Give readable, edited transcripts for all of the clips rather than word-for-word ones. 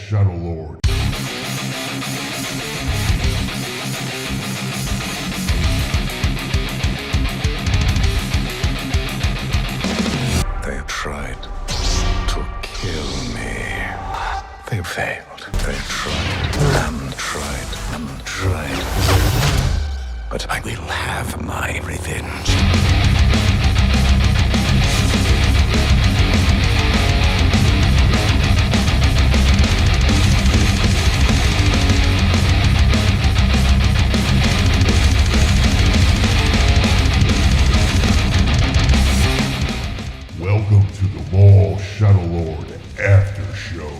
Shadow Lord. They tried to kill me. They failed. They tried and tried and tried. But I will have my revenge. Welcome to the Maul Shadow Lord After Show.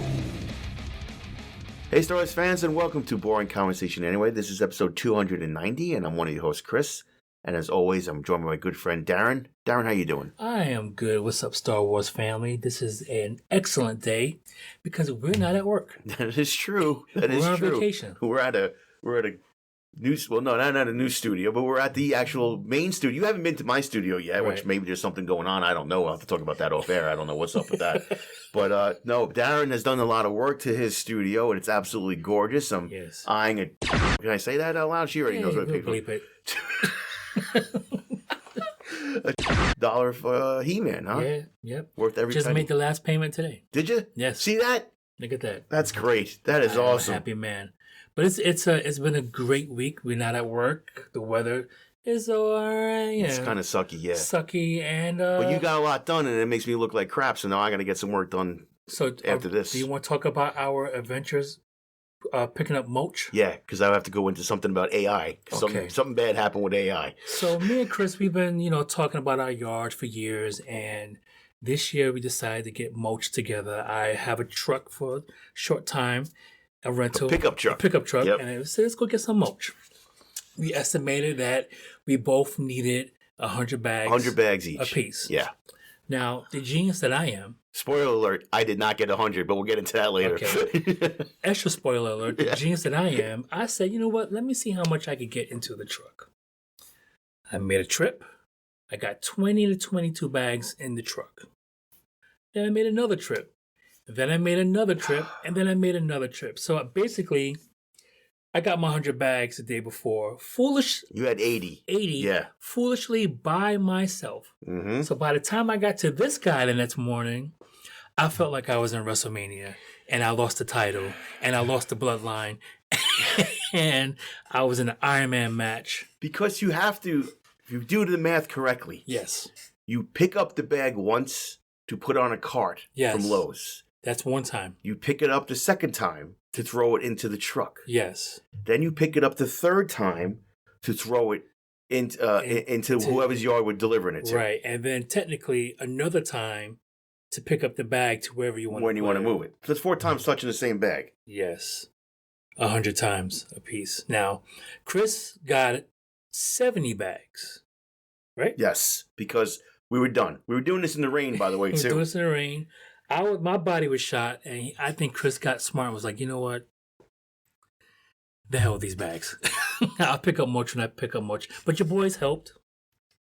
Hey Star Wars fans, and welcome to Boring Conversation Anyway. This is episode 290, and I'm one of your hosts, Chris. And as always, I'm joined by my good friend, Darren. Darren, how you doing? I am good. What's up, Star Wars family? This is an excellent day because we're not at work. That is true. That is We're on true. vacation. We're at a news. Well, no, not a new studio, but we're at the actual main studio. You haven't been to my studio yet, which Right. maybe there's something going on. I don't know. I'll have to talk about that off air. I don't know what's up with that. But no, Darren has done a lot of work to his studio, and it's absolutely gorgeous. I'm Yes. eyeing it. Can I say that out loud? She already knows what I paid for. Bleep it. $1 for He-Man, huh? Yeah, yep. Worth every Just penny. made the last payment today. Did you? Yes. See that? Look at that. That's great. That is I'm awesome. a happy man. But it's been a great week. We're not at work. The weather is alright. It's kind of sucky, yeah. sucky, and But you got a lot done, and it makes me look like crap. So now I got to get some work done. so after this. Do you want to talk about our adventures? Picking up mulch. Yeah, because I have to go into something about AI. Okay. Something bad happened with AI. So me and Chris, we've been, talking about our yard for years, and this year we decided to get mulch together. I have a truck for a short time, a rental. pickup truck. Yep. And I said, let's go get some mulch. We estimated that we both needed 100 bags. 100 bags each. A piece. Yeah. Now, the genius that I am, Spoiler alert, I did not get 100, but we'll get into that later. extra spoiler alert, the Yeah. genius that I am, I said, you know what, let me see how much I could get into the truck. I made a trip. I got 20 to 22 bags in the truck. Then I made another trip. Then I made another trip. And then I made another trip. So basically, I got my 100 bags the day before. You had 80. 80. Yeah. Foolishly by myself. Mm-hmm. So by the time I got to this guy the next morning, I felt like I was in WrestleMania. And I lost the title. And I lost the bloodline. And I was in an Iron Man match. Because you have to, if you do the math correctly, Yes. you pick up the bag once to put on a cart Yes. from Lowe's. That's one time. You pick it up the second time to throw it into the truck. Yes. Then you pick it up the third time to throw it into whoever's yard we're delivering it to. Right. And then technically another time to pick up the bag to wherever you want When you want to move it. So it's 4 times touching the same bag. Yes. 100 times a piece. Now, Chris got 70 bags. Right? Yes, because we were done. We were doing this in the rain, by the way, We was too. doing this in the rain. My body was shot, and I think Chris got smart and was like, you know what? The hell with these bags. I'll pick up mulch when I pick up mulch. But your boys helped.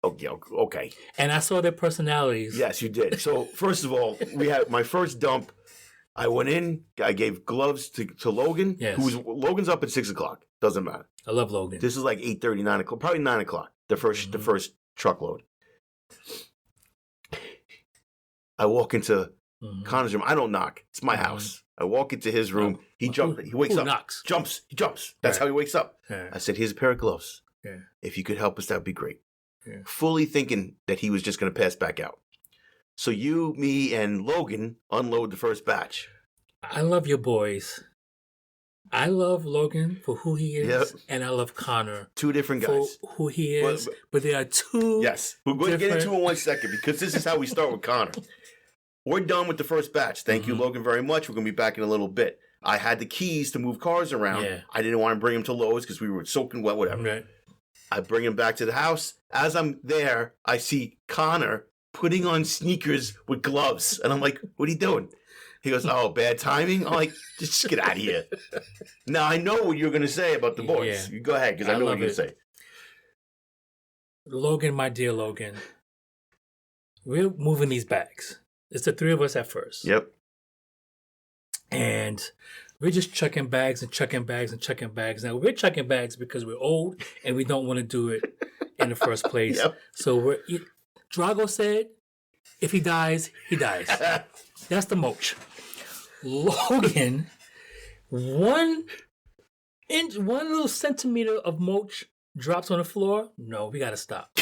Oh, yeah, okay. And I saw their personalities. Yes, you did. So, first of all, we had my first dump. I went in. I gave gloves to Logan. Yes. Logan's up at 6 o'clock. Doesn't matter. I love Logan. This is like 8:30, 9 o'clock. Probably 9 o'clock. The first truckload. I walk into Connor's room. I don't knock. It's my house. I walk into his room. He jumps. He wakes who up. knocks? Jumps. He jumps. That's Right. how he wakes up. Yeah. I said, "Here's a pair of gloves. Yeah. If you could help us, that'd be great." Yeah. Fully thinking that he was just going to pass back out. So you, me, and Logan unload the first batch. I love your boys. I love Logan for who he is, Yep. and I love Connor 2 different for guys. who he is. But there are two. Yes. We're going to get into it in 1 second because this is how we start with Connor. We're done with the first batch. Thank you, Logan, very much. We're going to be back in a little bit. I had the keys to move cars around. Yeah. I didn't want to bring him to Lowe's because we were soaking wet, whatever. Right. I bring him back to the house. As I'm there, I see Connor putting on sneakers with gloves. And I'm like, what are you doing? He goes, oh, bad timing? I'm like, just get out of here. Now, I know what you're going to say about the boys. Yeah. You go ahead, because I know what love you're going to say. Logan, my dear Logan, we're moving these bags. It's the three of us at first. Yep. And We're just chucking bags and chucking bags and chucking bags. Now we're chucking bags because we're old and we don't want to do it in the first place. Yep. So Drago said, if he dies, he dies. That's the mulch. Logan, one little centimeter of mulch drops on the floor. No, we gotta stop.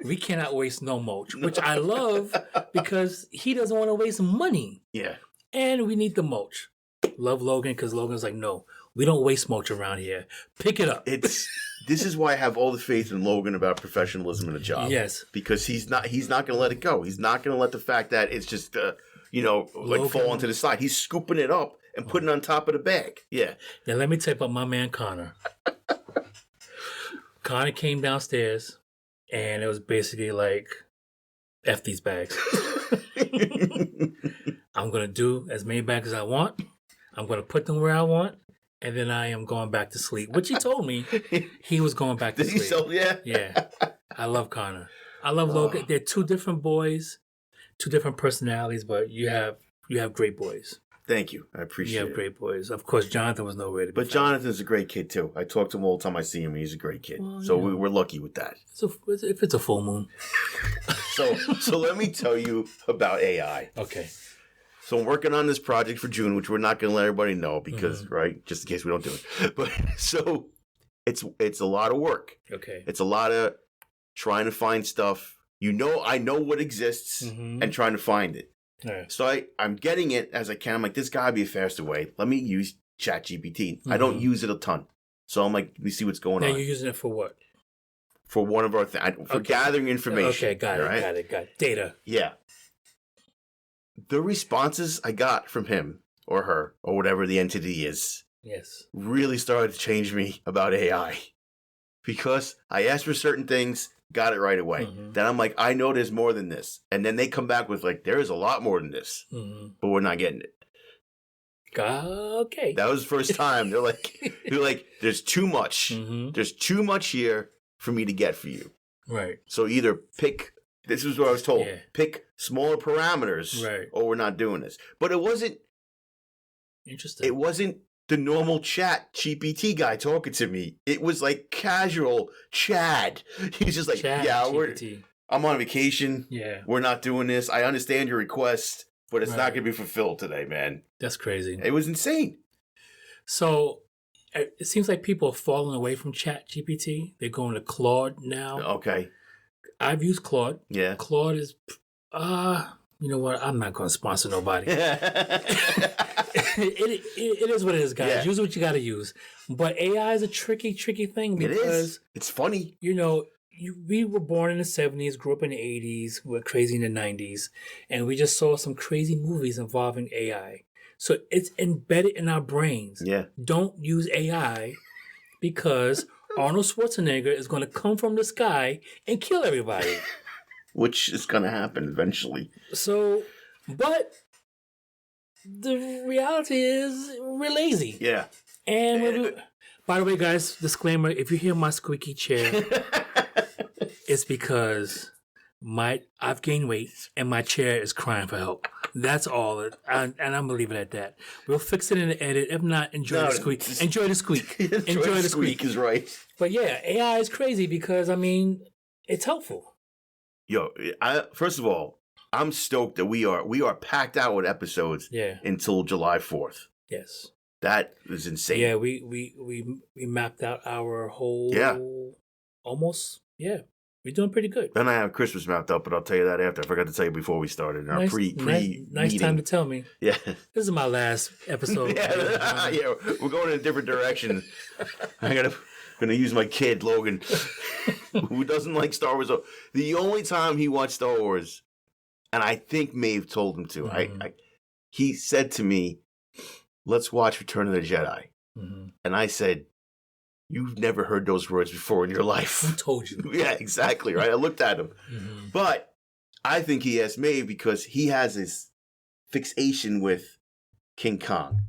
We cannot waste no mulch, which I love because he doesn't want to waste money. Yeah. And we need the mulch. Love Logan because Logan's like, no, we don't waste mulch around here. Pick it up. This is why I have all the faith in Logan about professionalism in a job. Yes. Because he's not going to let it go. He's not going to let the fact that it's just Logan. fall onto the side. He's scooping it up and putting it on top of the bag. Yeah. Now let me tell you about my man Connor. Connor came downstairs and it was basically like, F these bags. I'm going to do as many bags as I want. I'm going to put them where I want. And then I am going back to sleep. Which he told me he was going back to Did sleep. he so? Yeah. Yeah. I love Connor. I love Logan. They're two different boys, two different personalities, but you have great boys. Thank you. I appreciate You it. have great boys. Of course, Jonathan was nowhere to be But found. Jonathan's a great kid, too. I talk to him all the time I see him. He's a great kid. Well, So yeah. we're lucky with that. So if it's a full moon. So let me tell you about AI. Okay. So I'm working on this project for June, which we're not going to let everybody know because, Mm-hmm. right, just in case we don't do it. But so it's a lot of work. Okay. It's a lot of trying to find stuff. I know what exists Mhm. and trying to find it. All right. So I'm getting it as I can. I'm like, this gotta be a faster way. Let me use ChatGPT. I don't use it a ton. So I'm like, let me see what's going Now on. you're using it for what? For one of our for Okay. gathering information. Okay, got it, right? got it. Data. Yeah. The responses I got from him or her or whatever the entity is Yes. really started to change me about AI. Because I asked for certain things, got it right away. Mhm. Then I'm like, I know there's more than this. And then they come back with like, there is a lot more than this, Mm-hmm. but we're not getting it. Okay. That was the first time. They're like, there's too much. Mm-hmm. There's too much here for me to get for you. Right. So either pick, this is what I was told, Yeah. pick smaller parameters Right. or we're not doing this. But it wasn't Interesting. the normal chat GPT guy talking to me. It was like casual Chad. He's just like, Chat yeah, GPT. I'm on vacation. Yeah. We're not doing this. I understand your request, but it's not Right. going to be fulfilled today, man. That's crazy. It was insane. So it seems like people are falling away from Chat GPT. They're going to Claude now. Okay. I've used Claude. Yeah. Claude is, you know what? I'm not going to sponsor nobody. It is what it is, guys. Yeah. Use what you got to use. But AI is a tricky thing It because, is. It's funny. you know, we were born in the 70s, grew up in the 80s, we were crazy in the 90s, and we just saw some crazy movies involving AI. So it's embedded in our brains. Yeah. Don't use AI because Arnold Schwarzenegger is going to come from the sky and kill everybody. Which is going to happen eventually. So, but the reality is we're lazy. Yeah. And by the way, guys, disclaimer, if you hear my squeaky chair, it's because I've gained weight and my chair is crying for help. That's all. And I'm going to leave it at that. We'll fix it in the edit. If not, enjoy the squeak. Enjoy the squeak. Enjoy the squeak. is right. But yeah, AI is crazy because, I mean, it's helpful. Yo, first of all, I'm stoked that we are packed out with episodes Yeah. until July 4th. Yes. That is insane. Yeah, we mapped out our whole almost. Yeah. We're doing pretty good. Then I have Christmas mapped up, but I'll tell you that after. I forgot to tell you before we started. In our Nice meeting. time to tell me. Yeah. This is my last episode. yeah, we're going in a different direction. Gonna use my kid, Logan, who doesn't like Star Wars. The only time he watched Star Wars, and I think Maeve told him to, Mhm. he said to me, let's watch Return of the Jedi. Mhm. And I said, you've never heard those words before in your Who life. told you? Yeah, exactly, right? I looked at him. Mhm. But I think he asked Maeve because he has this fixation with King Kong.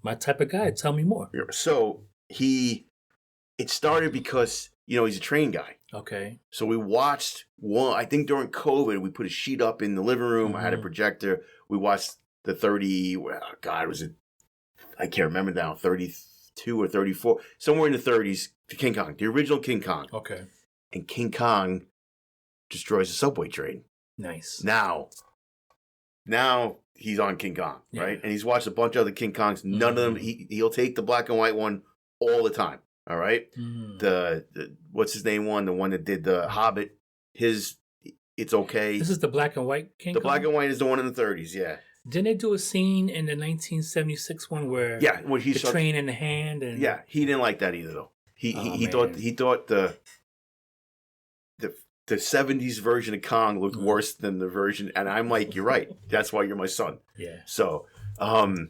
My type of guy. Tell me more. So it started because, he's a train guy. Okay. So we watched one, I think during COVID, we put a sheet up in the living room. I had a Mhm. projector. We watched the 30. Well, God, was it? I can't remember now. 32 or 34, somewhere in the 30s. The King Kong, the original King Kong. Okay. And King Kong destroys the subway train. Nice. Now he's on King Kong, right? Yeah. And he's watched a bunch of other King Kongs. None of them. He'll take the black and white one all the time. All right. The what's his name one? The one that did the Hobbit. It's okay. This is the black and white King The Kong? black and white is the one in the 30s. Yeah. Didn't they do a scene in the 1976 one where When he the train in the hand and Yeah, he didn't like that either though. He thought the 70s version of Kong looked worse than the version, and I'm like, you're right. That's why you're my son. Yeah. So, and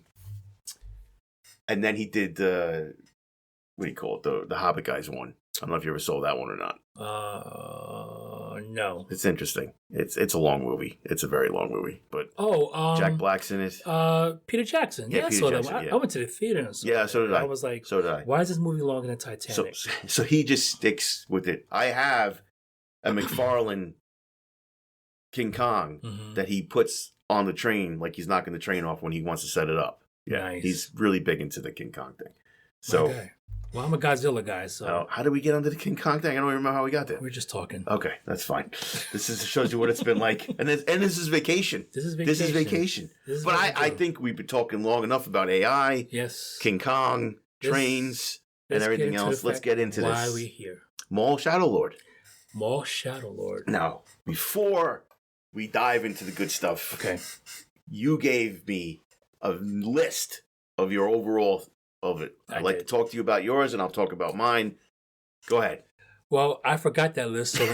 then he did what do you call it? The Hobbit guys one. I don't know if you ever saw that one or not. No. It's interesting. It's a long movie. It's a very long movie, but Jack Black's in it. Peter Jackson. Yeah, I Peter saw Jackson, that. yeah. I went to the theater and saw Yeah, so did I. I was like, So did I. why is this movie longer than Titanic? So he just sticks with it. I have a McFarlane King Kong that he puts on the train, like he's knocking the train off when he wants to set it up. Yeah, Nice. He's really big into the King Kong thing. So, Okay. Well, I'm a Godzilla guy, so how did we get onto the King Kong thing? I don't even remember how we got there. we're just talking. Okay, that's fine. Shows you what it's been like, and this is vacation. This is This is vacation. But I think we've been talking long enough about AI, Yes. King Kong, trains, and Let's everything get into else. the Let's fact get into this. why we here. Maul Shadow Lord. Maul Shadow Lord. Now, before we dive into the good stuff, Okay. you gave me a list of your overall of it. I'd like to talk to you about yours, and I'll talk about mine. Go ahead. Well, I forgot that list, so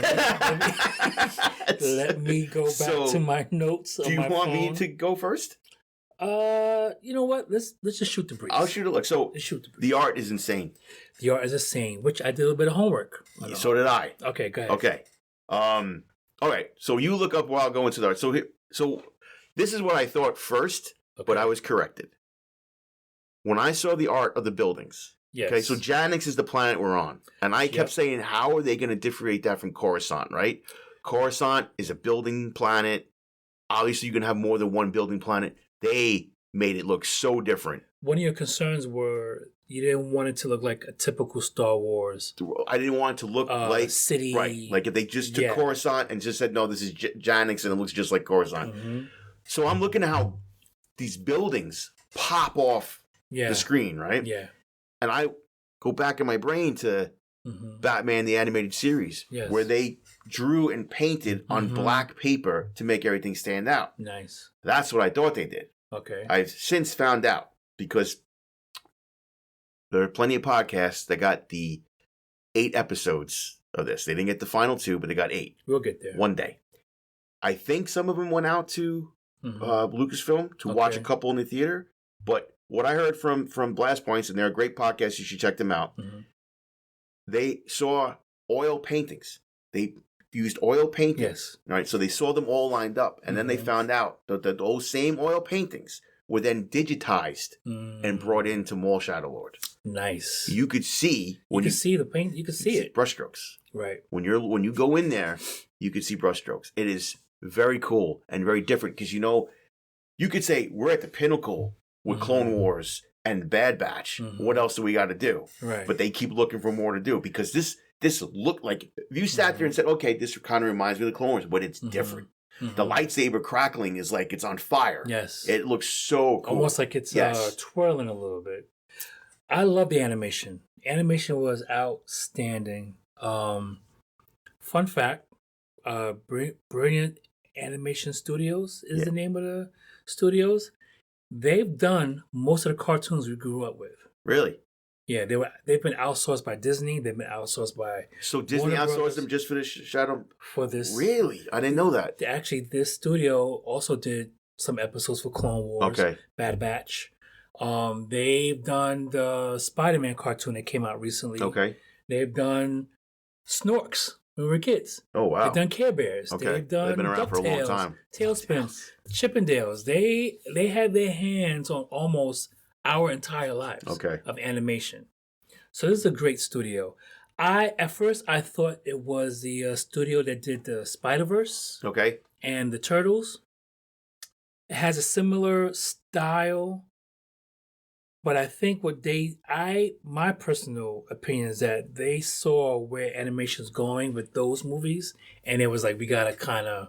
let me go back to my notes. Do you want me to go first? You know what? Let's just shoot the breeze. I'll shoot a look. So Let's shoot the breeze. the art is insane. The art is a saying, which I did a little bit of homework. So did I. Okay, go ahead. Okay. All right. So you look up while I'll go into the art. So this is what I thought first, but I was corrected. When I saw the art of the buildings. Yes. Okay, so Janix is the planet we're on. And I kept saying, how are they going to differentiate that from Coruscant, right? Coruscant is a building planet. Obviously, you can have more than one building planet. They made it look so different. One of your concerns were you didn't want it to look like a typical Star Wars. I didn't want it to look like city. Right. Like if they just took Coruscant and just said, no, this is Janix and it looks just like Coruscant. Mm-hmm. So I'm looking at how these buildings pop off the screen, right? Yeah. And I go back in my brain to Batman the Animated Series, where they drew and painted on black paper to make everything stand out. Nice. That's what I thought they did. Okay. I've since found out because there are plenty of podcasts that got the 8 episodes of this. They didn't get the final 2, but they got 8. We'll get there. One day. I think some of them went out to Lucasfilm to watch a couple in the theater, but what I heard from Blast Points, and they're a great podcast, you should check them out. They saw oil paintings. They used oil paintings. Yes. Right. So they saw them all lined up, and then they found out that those same oil paintings were then digitized and brought into Maul Shadow Lord. Nice. You could see when you see the paint. You could see it. Brushstrokes. Right. When you go in there, you could see brushstrokes. It is very cool and very different because you could say we're at the pinnacle with Clone Wars and Bad Batch. What else do we got to do? Right. But they keep looking for more to do because this looked like if you sat there and said, okay, this kind of reminds me of the Clone Wars, but it's different. The lightsaber crackling is like it's on fire. Yes. It looks so cool. Almost like it's twirling a little bit. I love the animation. Animation was outstanding. Fun fact, Brilliant Animation Studios is the name of the studios. They've done most of the cartoons we grew up with. Really? Yeah, they've been outsourced by Disney. They've been outsourced by So Disney Warner outsourced Brothers them just for this Shadow? for this. Really? I didn't know that. Actually, this studio also did some episodes for Clone Wars, Bad Batch. They've done the Spider-Man cartoon that came out recently. Okay. They've done Snorks when we were kids. Oh, wow. They've done Care Bears. Okay. They've done They've been around for a long time. Tailspin, Chippendales. They had their hands on almost our entire lives of animation. So this is a great studio. At first I thought it was the studio that did the Spider-Verse Okay. and the Turtles. It has a similar style, but I think my personal opinion is that they saw where animation's going with those movies, and it was like, we gotta kind of,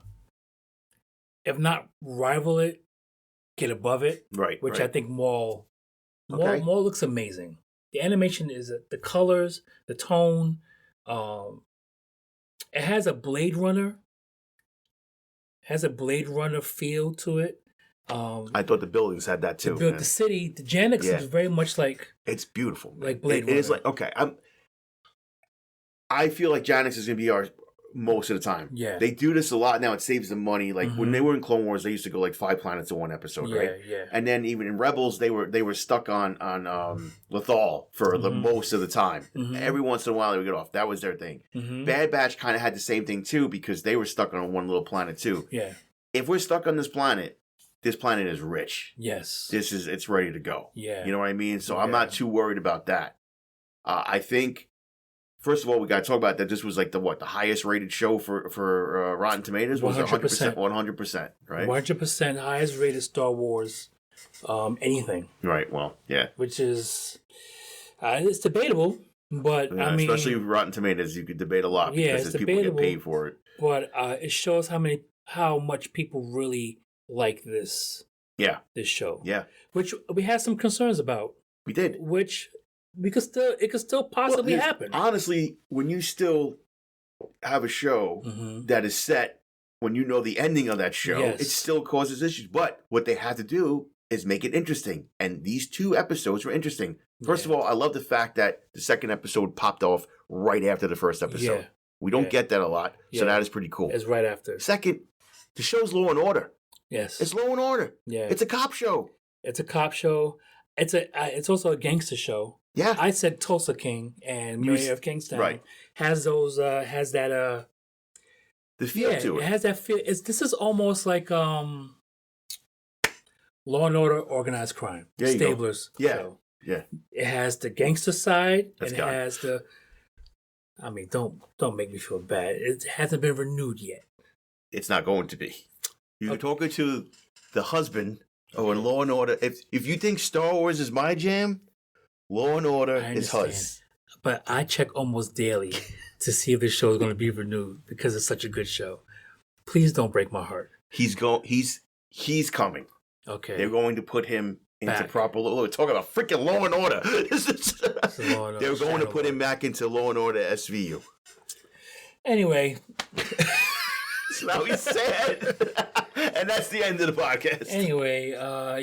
if not rival it, get above it. Right. Which right. I think Maul Okay. looks amazing. The animation is the colors, the tone. It has a Blade Runner. Has a Blade Runner feel to it. I thought the buildings had that too. The city, the Janix Yeah. is very much like It's beautiful. Man. Like Blade It is Runner. like, okay. I feel like Janix is going to be our most of the time. Yeah. They do this a lot now. It saves them money. Like when Mhm. they were in Clone Wars, they used to go like 5 planets in one episode, right? Yeah. And then even in Rebels, they were stuck on Lothal for the Mhm. most of the time. Mhm. Every once in a while, they would get off. That was their thing. Mhm. Bad Batch kind of had the same thing too because they were stuck on one little planet too. Yeah. If we're stuck on this planet is rich. Yes. It's ready to go. Yeah. You know what I mean? So I'm Yeah. not too worried about that. I think, first of all, we got to talk about that. This was like the highest rated show for Rotten Tomatoes was 100%. 100%, right? 100% highest rated Star Wars anything, Right. Well, yeah. which is it's debatable, but Yeah, I mean, especially with Rotten Tomatoes, you could debate a lot Yeah, because it's there's people get debatable. paid for it. but it shows how much people really like this Yeah. show. Yeah. Which we had some concerns about, We did. which it could still possibly Well, happen. Honestly, when you still have a show Mhm. that is set when you know the ending of that show, Yes. it still causes issues. But what they had to do is make it interesting. And these 2 episodes were interesting. First of all, I love the fact that the second episode popped off right after the first episode. Yeah. We don't Yeah. get that a lot, so Yeah. that is pretty cool. It's right after. Second, the show's Law and Order. Yes. It's Law and Order. Yeah. It's a cop show. It's a cop show. It's also a gangster show. Yeah. I said Tulsa King and You Mayor of Kingstown right. has those has that The feel to it it. has that feel. This is almost like Law and Order Organized Crime. There you go. Stabler's Yeah. show. Yeah. It has the gangster side That's and it got it. has the I mean, don't make me feel bad. It hasn't been renewed yet. It's not going to be. You're Okay. talking to the husband of a Law and Order. If you think Star Wars is my jam, Law and Order I is understand. his. But I check almost daily to see if this show is going to be renewed because it's such a good show. Please don't break my heart. He's coming. Okay. They're going to put him into Back. proper law. We're talking about freaking Law and Order. Law and Order They're going to Shadow put him Lord. back into Law and Order SVU. Anyway, So now he's sad. And that's the end of the podcast.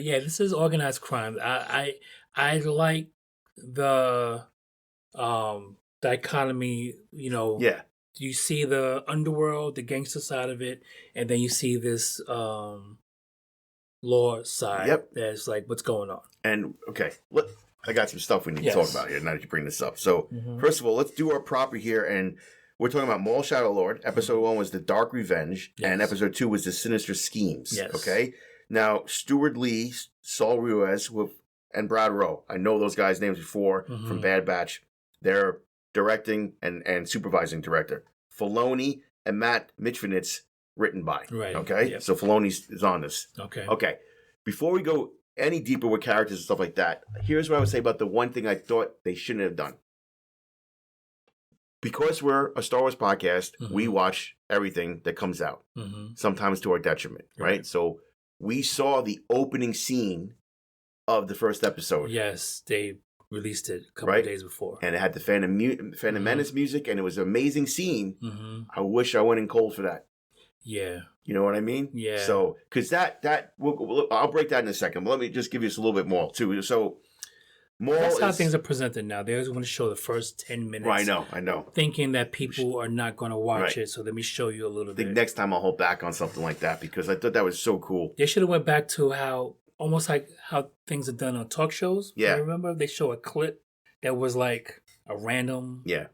yeah, this is organized crime. I like the dichotomy, Yeah. you see the underworld, the gangster side of it, and then you see this law side Yep. that's like, what's going on? And okay, I got some stuff we need Yes. to talk about here now that you bring this up. So Mhm. first of all, let's do our proper here, and we're talking about Maul Shadow Lord. Episode 1 was the Dark Revenge, and Yes. episode 2 was the Sinister Schemes. Yes. Okay. Now Stuart Lee, Saul Ruiz, and Brad Rowe. I know those guys' names before from Mhm. Bad Batch. They're directing and supervising director. Filoni and Matt Mitchfinitz written by. Right. Okay. Yep. So Filoni is on this. Okay. Okay. Before we go any deeper with characters and stuff like that, here's what I would say about the one thing I thought they shouldn't have done. Because we're a Star Wars podcast, we Mhm. watch everything that comes out, Mm-hmm. sometimes to our detriment, right? Right. So we saw the opening scene of the first episode, Yes, they released it a couple Right. of days before. and it had the Phantom Mhm. Menace music, and it was an amazing scene. Mm-hmm. I wish I went in cold for that. Yeah. You know what I mean? Yeah. So, because I'll break that in a second, but let me just give you a little bit more too. So, Maul That's how is- things are presented now. They always want to show the first 10 minutes. Right, I know. Thinking that people are not going to watch Right. it, so let me show you a little I think bit. next time I'll hold back on something like that because I thought that was so cool. They should have went back to almost like how things are done on talk shows. Yeah. You remember? They show a clip that was like a random. Yeah,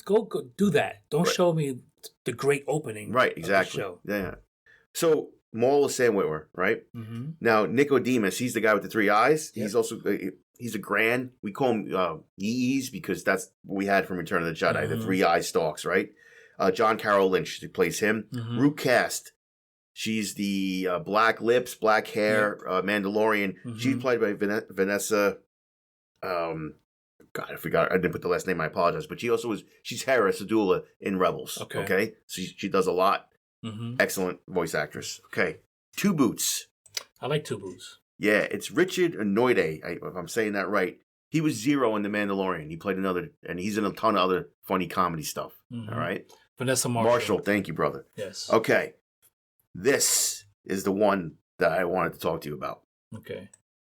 Go do that. Don't Right. show me the great opening. right, of the exactly. show. Yeah. So Maul is Sam Witwer, right? Mm-hmm. Now Nicodemus, he's the guy with the 3 eyes. Yep. He's also he's a Grand. We call him Yeez because that's what we had from Return of the Jedi, the Mhm. 3 eye stalks, right? John Carroll Lynch, who plays him. Mhm. Root cast. She's the black lips, black hair Mandalorian. She's played by Vanessa. God, I forgot. I didn't put the last name. I apologize. But she also she's Hera Syndulla in Rebels. Okay? So she does a lot. Excellent voice actress. Okay. Two Boots. I like Two Boots. Yeah, it's Richard Anoide, if I'm saying that right. He was Zero in The Mandalorian. He played another, and he's in a ton of other funny comedy stuff. All right? Vanessa Marshall. Thank you, brother. Yes. Okay. This is the one that I wanted to talk to you about. Okay.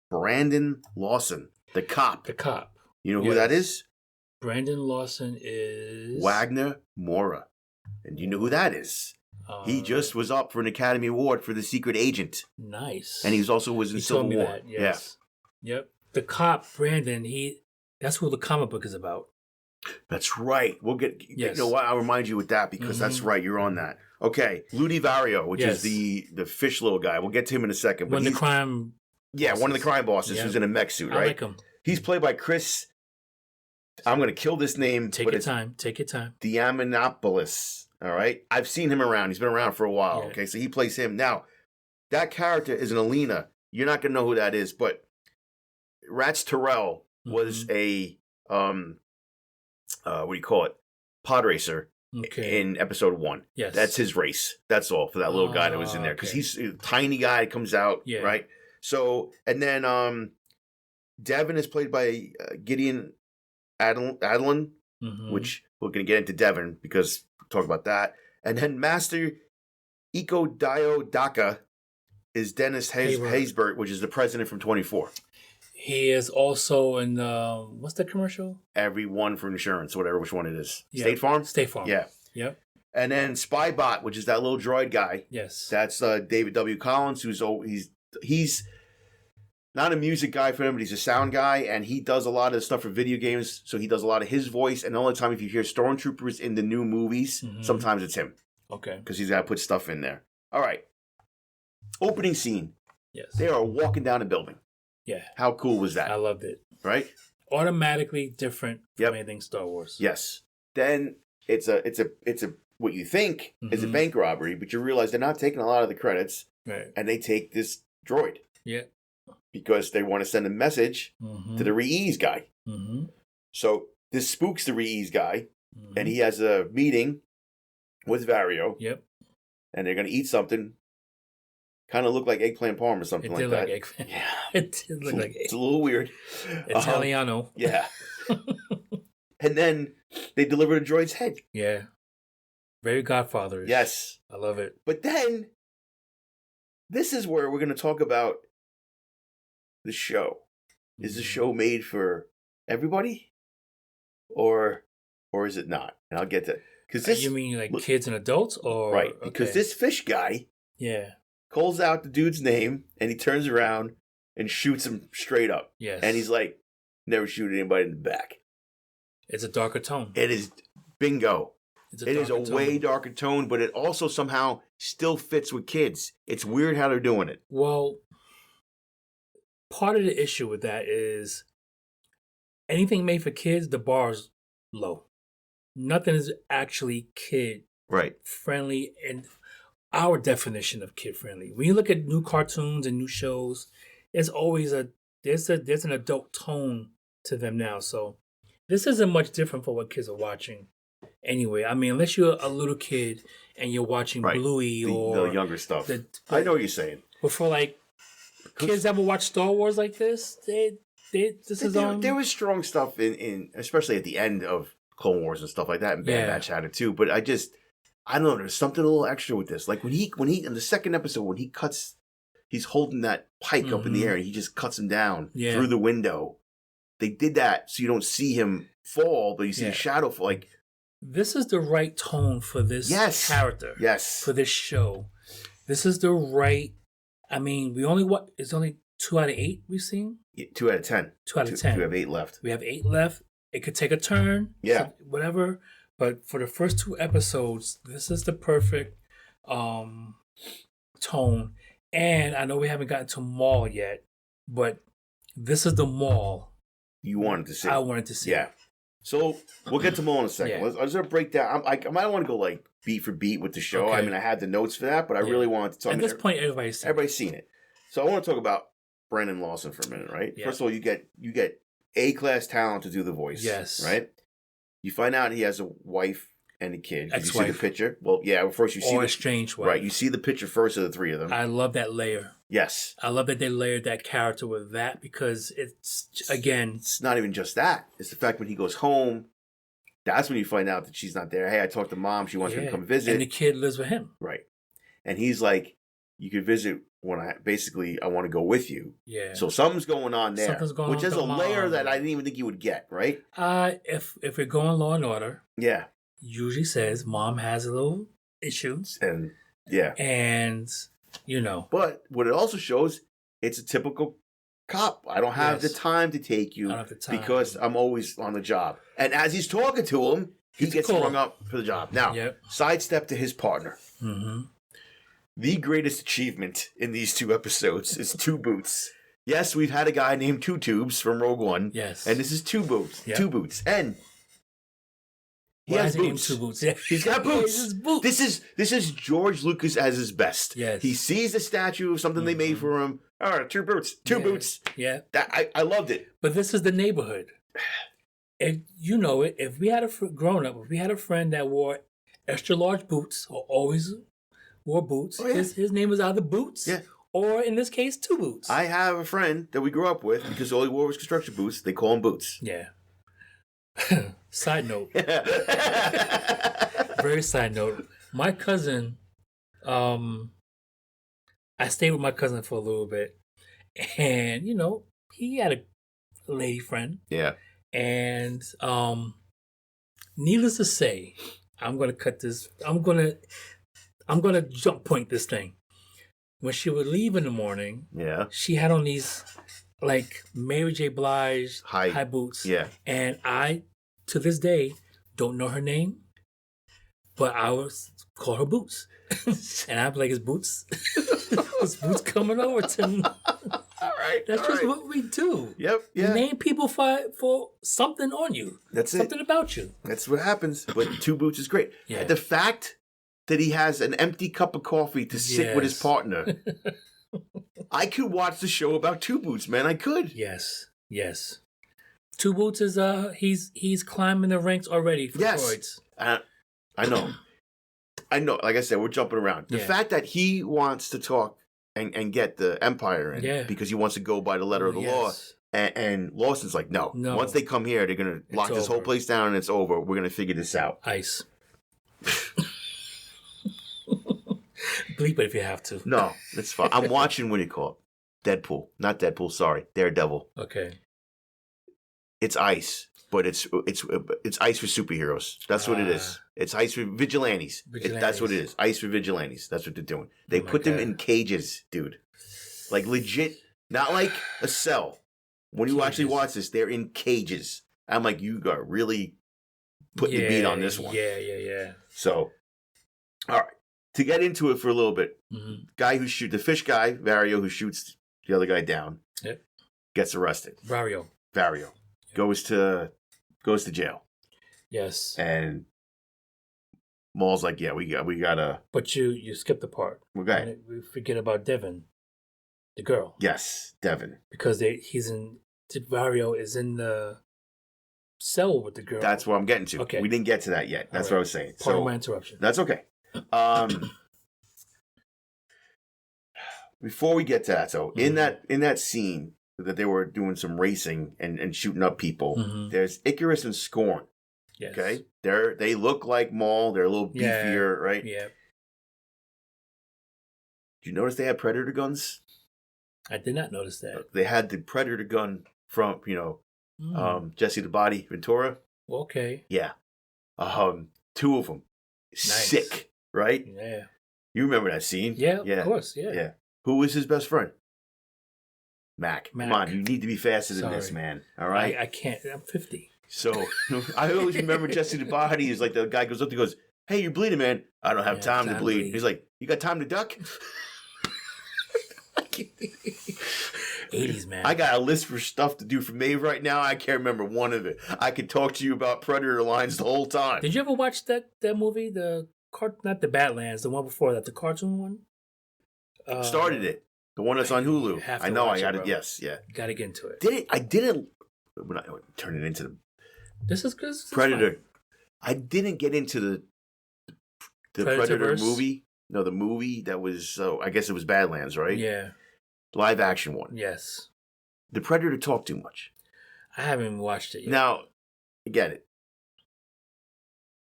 Brandon Lawson, the cop. The cop. You know who that is? Brandon Lawson is... Wagner Mora. And you know who that is? He just was up for an Academy Award for The Secret Agent. Nice. And he also was in Civil War. That, yes. Yeah. Yep. The cop, Brandon, that's who the comic book is about. That's right. We'll get... Yes. You know what? I'll remind you with that because that's right. You're on that. Okay. Ludi Vario, which is the fish little guy. We'll get to him in a second. One of the crime... Yeah, one of the crime bosses who's in a mech suit, right? I like him. He's played by Chris... I'm going to kill this name. Take your time. Diamantopoulos. All right? I've seen him around. He's been around for a while, okay? So he plays him. Now, that character is an Alina. You're not going to know who that is, but Rats Terrell was a, what do you call it? Pod racer in episode 1. Yes. That's his race. That's all for that little guy that was in there. Because he's a tiny guy that comes out, right? So, and then Devin is played by Gideon Adeline, which we're going to get into Devin because we'll talk about that. And then Master Iko Dio Daka is Dennis Haysbert, which is the president from 24. He is also in, what's the commercial? Everyone for insurance, whatever, which one it is. Yep. State Farm? State Farm. Yeah. Yep. And then Spybot, which is that little droid guy. Yes. That's David W. Collins, he's not a music guy for him, but he's a sound guy, and he does a lot of stuff for video games, so he does a lot of his voice, and the only time if you hear Stormtroopers in the new movies, sometimes it's him. Okay. Because he's got to put stuff in there. All right. Opening scene. Yes. They are walking down a building. Yeah. How cool was that? I loved it. Right? Automatically different from anything Star Wars. Yes. Then it's a what you think is a bank robbery, but you realize they're not taking a lot of the credits. Right. And they take this droid. Yeah. Because they want to send a message to the Re-Ease guy. So this spooks the Re-Ease guy, and he has a meeting with Vario. Yep. And they're going to eat something. Kind of look like eggplant parm or something like that. Eggplant. Yeah. It did look like it's a little weird. Italiano. Yeah. And then they deliver the droid's head. Yeah. Very Godfather-ish. Yes. I love it. But then, this is where we're going to talk about the show. Is the show made for everybody? Or is it not? And I'll get to... Because you mean like kids and adults? Or right. Because this fish guy... Yeah. Calls out the dude's name, and he turns around and shoots him straight up. Yes. And he's like, never shoot anybody in the back. It's a darker tone. It is bingo. It is a way darker tone, but it also somehow still fits with kids. It's weird how they're doing it. Well, part of the issue with that is anything made for kids, the bar is low. Nothing is actually kid friendly and our definition of kid friendly. When you look at new cartoons and new shows, there's always there's an adult tone to them now. So this isn't much different for what kids are watching. Anyway, I mean, unless you're a little kid and you're watching Bluey or the younger stuff. I know what you're saying. But for like kids that will watch Star Wars like this, there was strong stuff in especially at the end of Clone Wars and stuff like that, and Bad Batch had it too. But I don't know. There's something a little extra with this. Like when he in the second episode when he's holding that pike up in the air and he just cuts him down through the window. They did that so you don't see him fall, but you see the shadow fall. Like this is the right tone for this character. Yes, for this show. This is the right. I mean, it's only 2 out of 8 we've seen. 2 out of 10. 2 out of 10. We have 8 left. We have 8 left. It could take a turn. Yeah, whatever. But for the first 2 episodes, this is the perfect tone. And I know we haven't gotten to Maul yet, but this is the Maul you wanted to see. I wanted to see. Yeah. So we'll get to Maul in a second. Yeah. I'm just gonna break down. I might want to go like beat for beat with the show. Okay. I mean, I had the notes for that, but I really wanted to talk. At this point, everybody's seen it. So I want to talk about Brendan Lawson for a minute, right? Yeah. First of all, you get A-class talent to do the voice. Yes. Right? You find out he has a wife and a kid. You see Ex-wife. the picture? Well, yeah, first you see or the a strange wife. right. You see the picture first of the three of them. I love that layer. Yes. I love that they layered that character with that because it's, again... It's not even just that. It's the fact when he goes home, that's when you find out that she's not there. Hey, I talked to Mom. She wants me to come visit. And the kid lives with him. Right. And he's like, you could visit when I want to go with you. Yeah. So something's going on there. Something's going which on is with a the layer mom. that I didn't even think you would get, right? If we're going Law and Order, Yeah. usually says Mom has a little issues. And yeah. And, But what it also shows, it's a typical cop. I don't have the time to take you I don't have the time. because I'm always on the job. And as he's talking to him, he gets cool. rung up for the job. Now, sidestep to his partner. Mm-hmm. The greatest achievement in these two episodes is Two Boots. Yes, we've had a guy named Two Tubes from Rogue One. Yes. And this is Two Boots. Yep. Two Boots. And he Why has is he named boots. Two Boots? Yeah. He's got boots. His boots. This is George Lucas at his best. Yes. He sees the statue of something they made for him. All right, two boots. Two boots. Yeah. I loved it. But this is the neighborhood. And you know it. If we had if we had a friend that wore extra large boots or always wore boots, his name was either Boots or, in this case, Two Boots. I have a friend that we grew up with because all he wore was construction boots. They call him Boots. Yeah. Side note. Very side note. My cousin, I stayed with my cousin for a little bit. And, he had a lady friend. Yeah. And needless to say, I'm gonna cut this. I'm gonna jump point this thing. When she would leave in the morning, she had on these like Mary J. Blige high boots. Yeah. And I, to this day, don't know her name, but I would call her Boots. And I'd be like, "Is Boots? Is Boots coming over to me?" All right. That's just what we do. Yep. Yeah. You name people for something on you. That's something about you. That's what happens. But Two Boots is great. Yeah. The fact that he has an empty cup of coffee to sit with his partner. I could watch the show about Two Boots, man. I could. Yes. Two Boots is he's climbing the ranks already for droids. I know. Like I said, we're jumping around. The fact that he wants to talk and get the Empire in because he wants to go by the letter of the law. And Lawson's like, no. Once they come here, they're going to lock this whole place down and it's over. We're going to figure this out. Ice. Bleep it if you have to. No, it's fine. I'm watching, what do you call it? Deadpool. Not Deadpool, sorry. Daredevil. Okay. It's ice, but it's ice for superheroes. That's what it is. It's ice for vigilantes. That's what it is. Ice for vigilantes. That's what they're doing. They put them in cages, dude. Like legit, not like a cell. When you actually watch this, they're in cages. I'm like, you got really putting the beat on this one. Yeah. So, all right. To get into it for a little bit, guy who the fish guy, Vario, who shoots the other guy down, gets arrested. Vario. Goes to jail. Yes. And Maul's like, yeah, we gotta. But you skipped the part. Okay. We forget about Devin, the girl. Yes, Devin. Because Vario is in the cell with the girl. That's what I'm getting to. Okay. We didn't get to that yet. That's what I was saying. Part of my interruption. That's okay. Before we get to that, so in that scene that they were doing some racing and shooting up people, there's Icarus and Scorn. Yes. Okay, they look like Maul. They're a little beefier, right? Yeah. Did you notice they had Predator guns? I did not notice that. They had the Predator gun from Jesse the Body Ventura. Okay. Yeah. Two of them. Nice. Sick, right? Yeah. You remember that scene? Yeah, of course. Yeah. Who was his best friend? Mac. Come on, you need to be faster than this, man. All right? I can't. I'm 50. So I always remember Jesse the Body is like the guy goes up and goes, "Hey, you're bleeding, man. I don't have time to bleed." He's like, "You got time to duck?" 80s, man. I got a list for stuff to do for Maeve right now. I can't remember one of it. I could talk to you about Predator lines the whole time. Did you ever watch that movie? Not the Badlands, the one before that, the cartoon one? Started it. The one that's on Hulu. have to I know. watch I got it, it. bro. Yes. Yeah. Got to get into it. I didn't. When I turn it into the This is good. Predator. Fine. I didn't get into the Predator movie. No, the movie that was. I guess it was Badlands, right? Yeah. Live action one. Yes. The Predator talked too much. I haven't watched it yet. Now, I get it,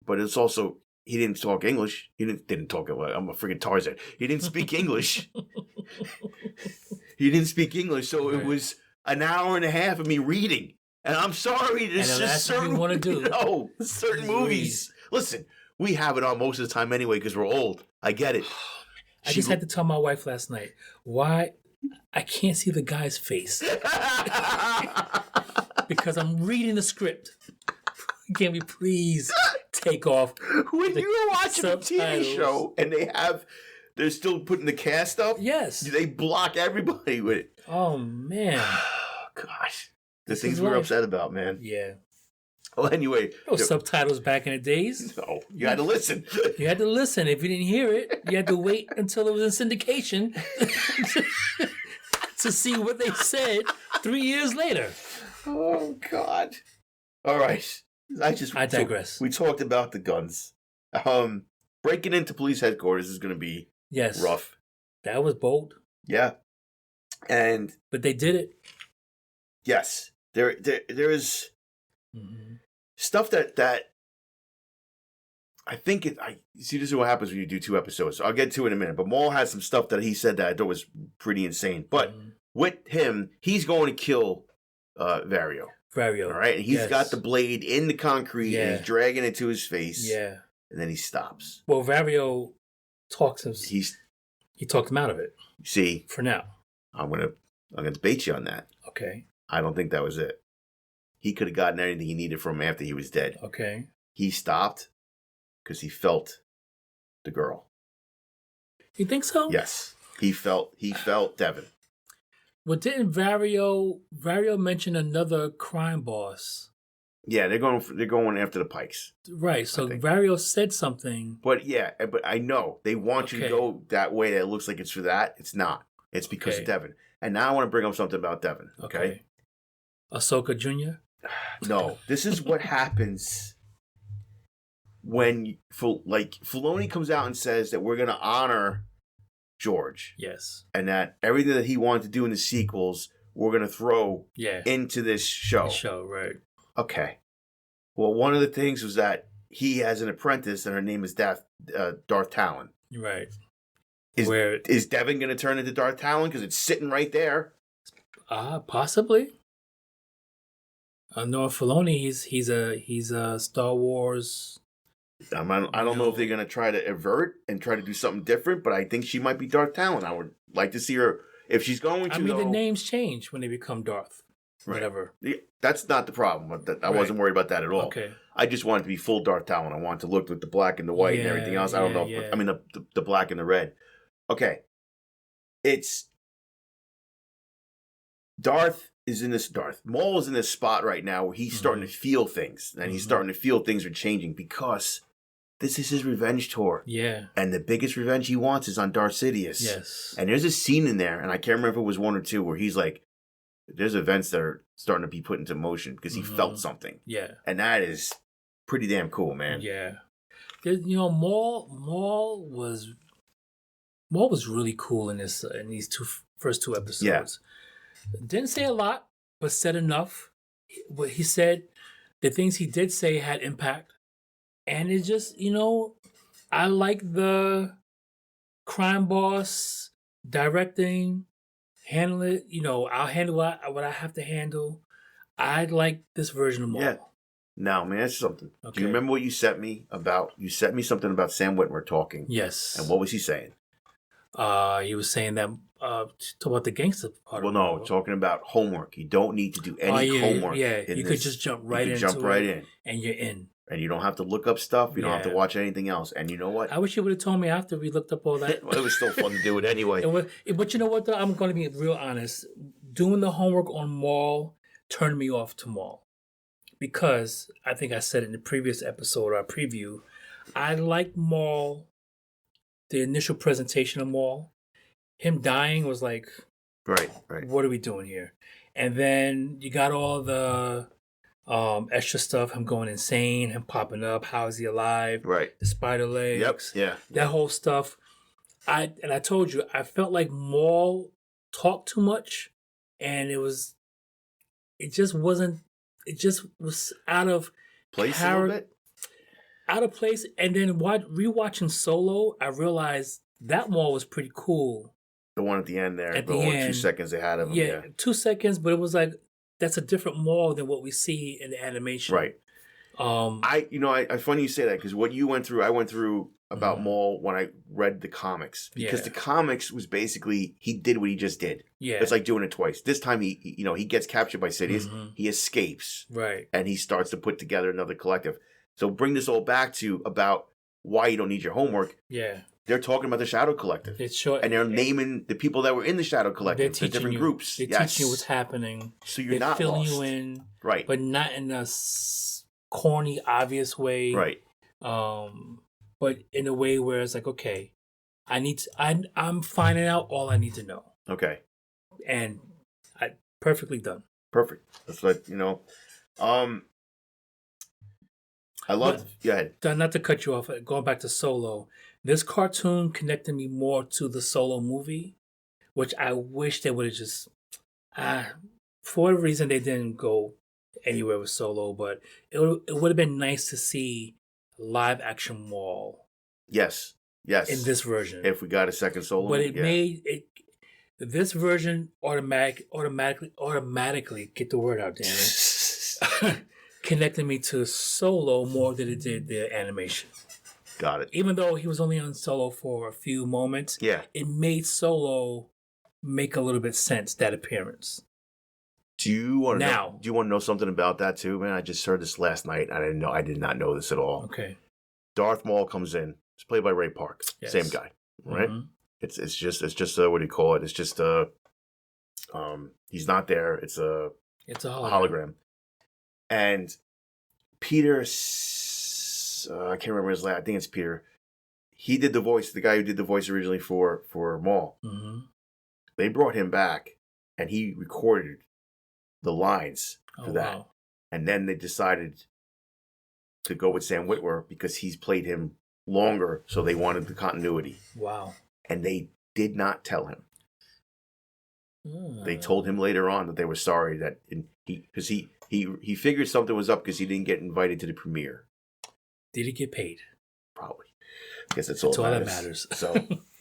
but it's also he didn't talk English. He didn't talk. I'm a freaking Tarzan. He didn't speak English. He didn't speak English, so it was an hour and a half of me reading. And I'm sorry, there's just certain want to do. No, certain movies. Listen, we have it on most of the time anyway because we're old. I get it. I just had to tell my wife last night why I can't see the guy's face because I'm reading the script. Can we please take off? When you're watching a TV show and they're still putting the cast up. Yes, they block everybody with it. Oh man, gosh. The things we were upset about, man. Yeah. Well, anyway. No subtitles back in the days. No, you had to listen. You had to listen. If you didn't hear it, you had to wait until it was in syndication to see what they said 3 years later. Oh, God. All right. I digress. We talked about the guns. Breaking into police headquarters is going to be rough. That was bold. Yeah. But they did it. Yes. There is stuff that I think see, this is what happens when you do 2 episodes. So I'll get to it in a minute. But Maul has some stuff that he said that I thought was pretty insane. But with him, he's going to kill Vario. All right? And he's got the blade in the concrete and he's dragging it to his face. Yeah. And then he stops. Well, Vario talks him. He talked him out of it. See? For now. I'm gonna debate you on that. Okay. I don't think that was it. He could have gotten anything he needed from him after he was dead. Okay. He stopped because he felt the girl. You think so? Yes. He felt Devin. Well, didn't Vario mention crime boss? Yeah, they're going after the Pikes. Right. So Vario said something. But I know they want you to go that way. That it looks like it's for that. It's not. It's because of Devin. And now I want to bring up something about Devin. Okay. Ahsoka Jr.? No. This is what happens when Filoni comes out and says that we're going to honor George. Yes. And that everything that he wanted to do in the sequels, we're going to throw into this show. The show, right. Okay. Well, one of the things was that he has an apprentice and her name is Darth Talon. Right. Is Devin going to turn into Darth Talon? Because it's sitting right there. Possibly. Noah Filoni, he's a Star Wars. I don't know if they're going to try to avert and try to do something different, but I think she might be Darth Talon. I would like to see her if she's going to. the names change when they become Darth. Right. Whatever. That's not the problem. I wasn't worried about that at all. Okay. I just wanted to be full Darth Talon. I wanted to look with the black and the white and everything else. I don't know. I mean, the black and the red. Okay. Maul is in this spot right now where he's starting to feel things. And he's starting to feel things are changing because this is his revenge tour. Yeah. And the biggest revenge he wants is on Darth Sidious. Yes. And there's a scene in there, and I can't remember if it was 1 or 2, where he's like, there's events that are starting to be put into motion because he felt something. Yeah. And that is pretty damn cool, man. Yeah. Maul was really cool in these first 2 episodes. Yeah. Didn't say a lot, but said enough. What he said, the things he did say had impact. And it just, I like the crime boss directing, handle it. I'll handle what I have to handle. I like this version of Maul. Yeah. Now, man, that's something. Okay. Do you remember what you sent me about? You sent me something about Sam Witwer talking. Yes. And what was he saying? He was saying that talk about the gangster part. Well, no, talking about homework. You don't need to do any homework. Yeah, you could just jump right in, and you're in. And you don't have to look up stuff. You don't have to watch anything else. And you know what? I wish you would have told me after we looked up all that. Well, it was still fun to do it anyway. But you know what, though? I'm going to be real honest. doing the homework on Maul turned me off to Maul. Because I think I said in the previous episode, our preview, I like Maul, the initial presentation of Maul. Him dying was like, Right. what are we doing here? And then you got all the extra stuff, him going insane, him popping up, how is he alive? Right. The spider legs. Yep. Yeah. That whole stuff. I told you, I felt like Maul talked too much, and it just was out of Place a little bit. Out of place. And then rewatching Solo, I realized that Maul was pretty cool. The one at the end there. At the the only end, 2 seconds they had of him. Yeah. 2 seconds, but it was like that's a different Maul than what we see in the animation. Right. I funny you say that because what you went through, I went through about Maul when I read the comics because the comics was basically he did what he just did. Yeah, it's like doing it twice. This time he gets captured by Sidious, he escapes, right, and he starts to put together another collective. So bring this all back to about why you don't need your homework. Yeah, they're talking about the Shadow Collective. It's short, and they're naming the people that were in the Shadow Collective, the different groups. They teach you what's happening. So you're not filling lost. you in, right? But not in a corny, obvious way, right? But in a way where it's like, okay, I'm finding out all I need to know. Okay, and perfectly done. Perfect. That's what I love. Go ahead. Not to cut you off. Going back to Solo, this cartoon connected me more to the Solo movie, which I wish they would have just. For whatever reason, they didn't go anywhere with Solo, but it would have been nice to see live action Maul. Yes. In this version, if we got a second Solo, but it made it. This version automatically get the word out, damn it. Connected me to Solo more than it did the animation. Got it. Even though he was only on Solo for a few moments, it made Solo make a little bit sense, that appearance. Do you want to know something about that too, man? I just heard this last night. I did not know this at all. Okay. Darth Maul comes in. It's played by Ray Park. Yes. Same guy, right? Mm-hmm. It's just what do you call it? It's just he's not there. It's a hologram. And Peter, I can't remember his last. I think it's Peter. He did the voice. The guy who did the voice originally for Maul. Mm-hmm. They brought him back, and he recorded the lines for that. Wow. And then they decided to go with Sam Witwer because he's played him longer, so they wanted the continuity. Wow. And they did not tell him. They told him later on that they were sorry that he figured something was up because he didn't get invited to the premiere. Did he get paid? Probably. I guess that's all that matters. So,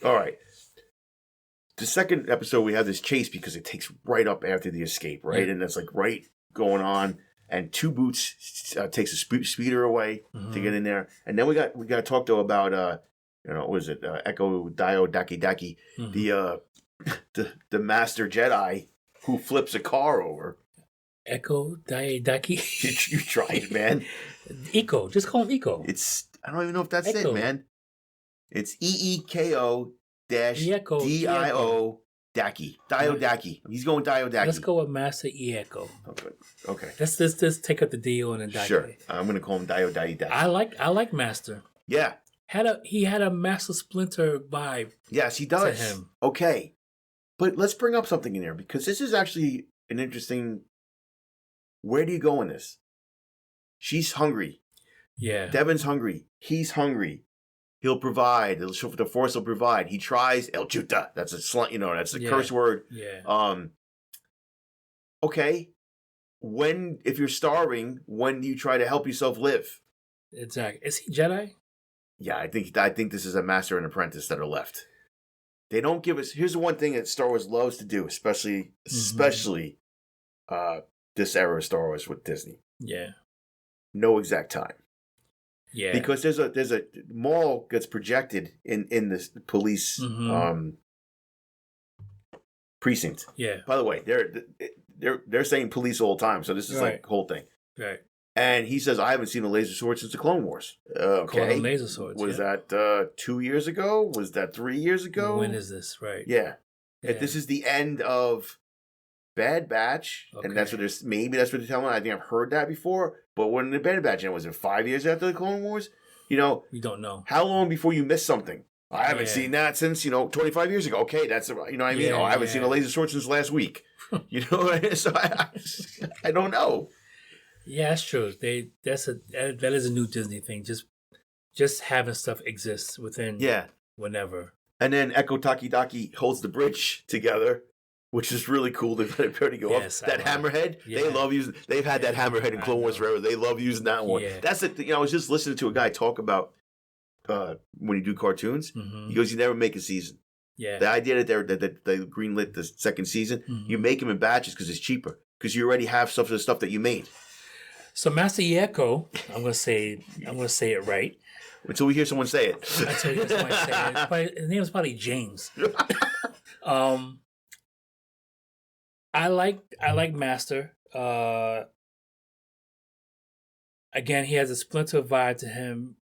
all right. The second episode, we have this chase because it takes right up after the escape, right? Yeah. And that's like right going on. And Two Boots takes a speeder away to get in there. And then we got to talk to about what is it? Echo Dio Daki Daki, the master Jedi who flips a car over. Echo Dio Daki. You tried, man. Eco, just call him Eco. I don't even know if that's Echo. It, man. It's EEKO DIO Daki. Dio Daki. He's going Dio Daki. Let's go with Master Echo. Okay. Let's take up the Dio and the Daki. Sure. I'm gonna call him Dio Daki. I like Master. Yeah. He had a Master Splinter vibe. Yes, he does. To him. Okay. But let's bring up something in there because this is actually an interesting. Where do you go in this? She's hungry. Yeah. Devin's hungry. He's hungry. He'll provide. The Force will provide. He tries. El Chuta. That's a slant. That's a curse word. Yeah. Okay. If you're starving, when do you try to help yourself live? Exactly. Is he Jedi? Yeah, I think this is a master and apprentice that are left. They don't give us. Here's the one thing that Star Wars loves to do, especially this era of Star Wars with Disney. Yeah. No exact time. Yeah. Because there's a Maul gets projected in this police precinct. Yeah. By the way, they're saying police all the time, so this is like the whole thing. Right. And he says, I haven't seen a laser sword since the Clone Wars. Okay. Laser swords. Was that 2 years ago? Was that 3 years ago? When is this? Right. Yeah. This is the end of Bad Batch, and that's what that's what they're telling me. I think I've heard that before. But when the Bad Batch, and was it 5 years after the Clone Wars? We don't know. How long before you miss something? I haven't seen that since 25 years ago. Okay, that's what I mean. I haven't seen a laser sword since last week. So I don't know. Yeah, that's true. That is a new Disney thing. Just having stuff exist within whenever. And then Echo Takidaki holds the bridge together, which is really cool. They let it go up. That hammerhead, they love using. They've had that hammerhead in Clone Wars forever. They love using that one. Yeah. That's it. I was just listening to a guy talk about when you do cartoons. He goes, "You never make a season." Yeah. The idea that they greenlit the second season, you make them in batches because it's cheaper because you already have some of the stuff that you made. So Master Yeko, I'm gonna say it right. Until we hear someone say it. Until we hear someone say it. His name is probably James. I like Master. Again, he has a Splinter vibe to him.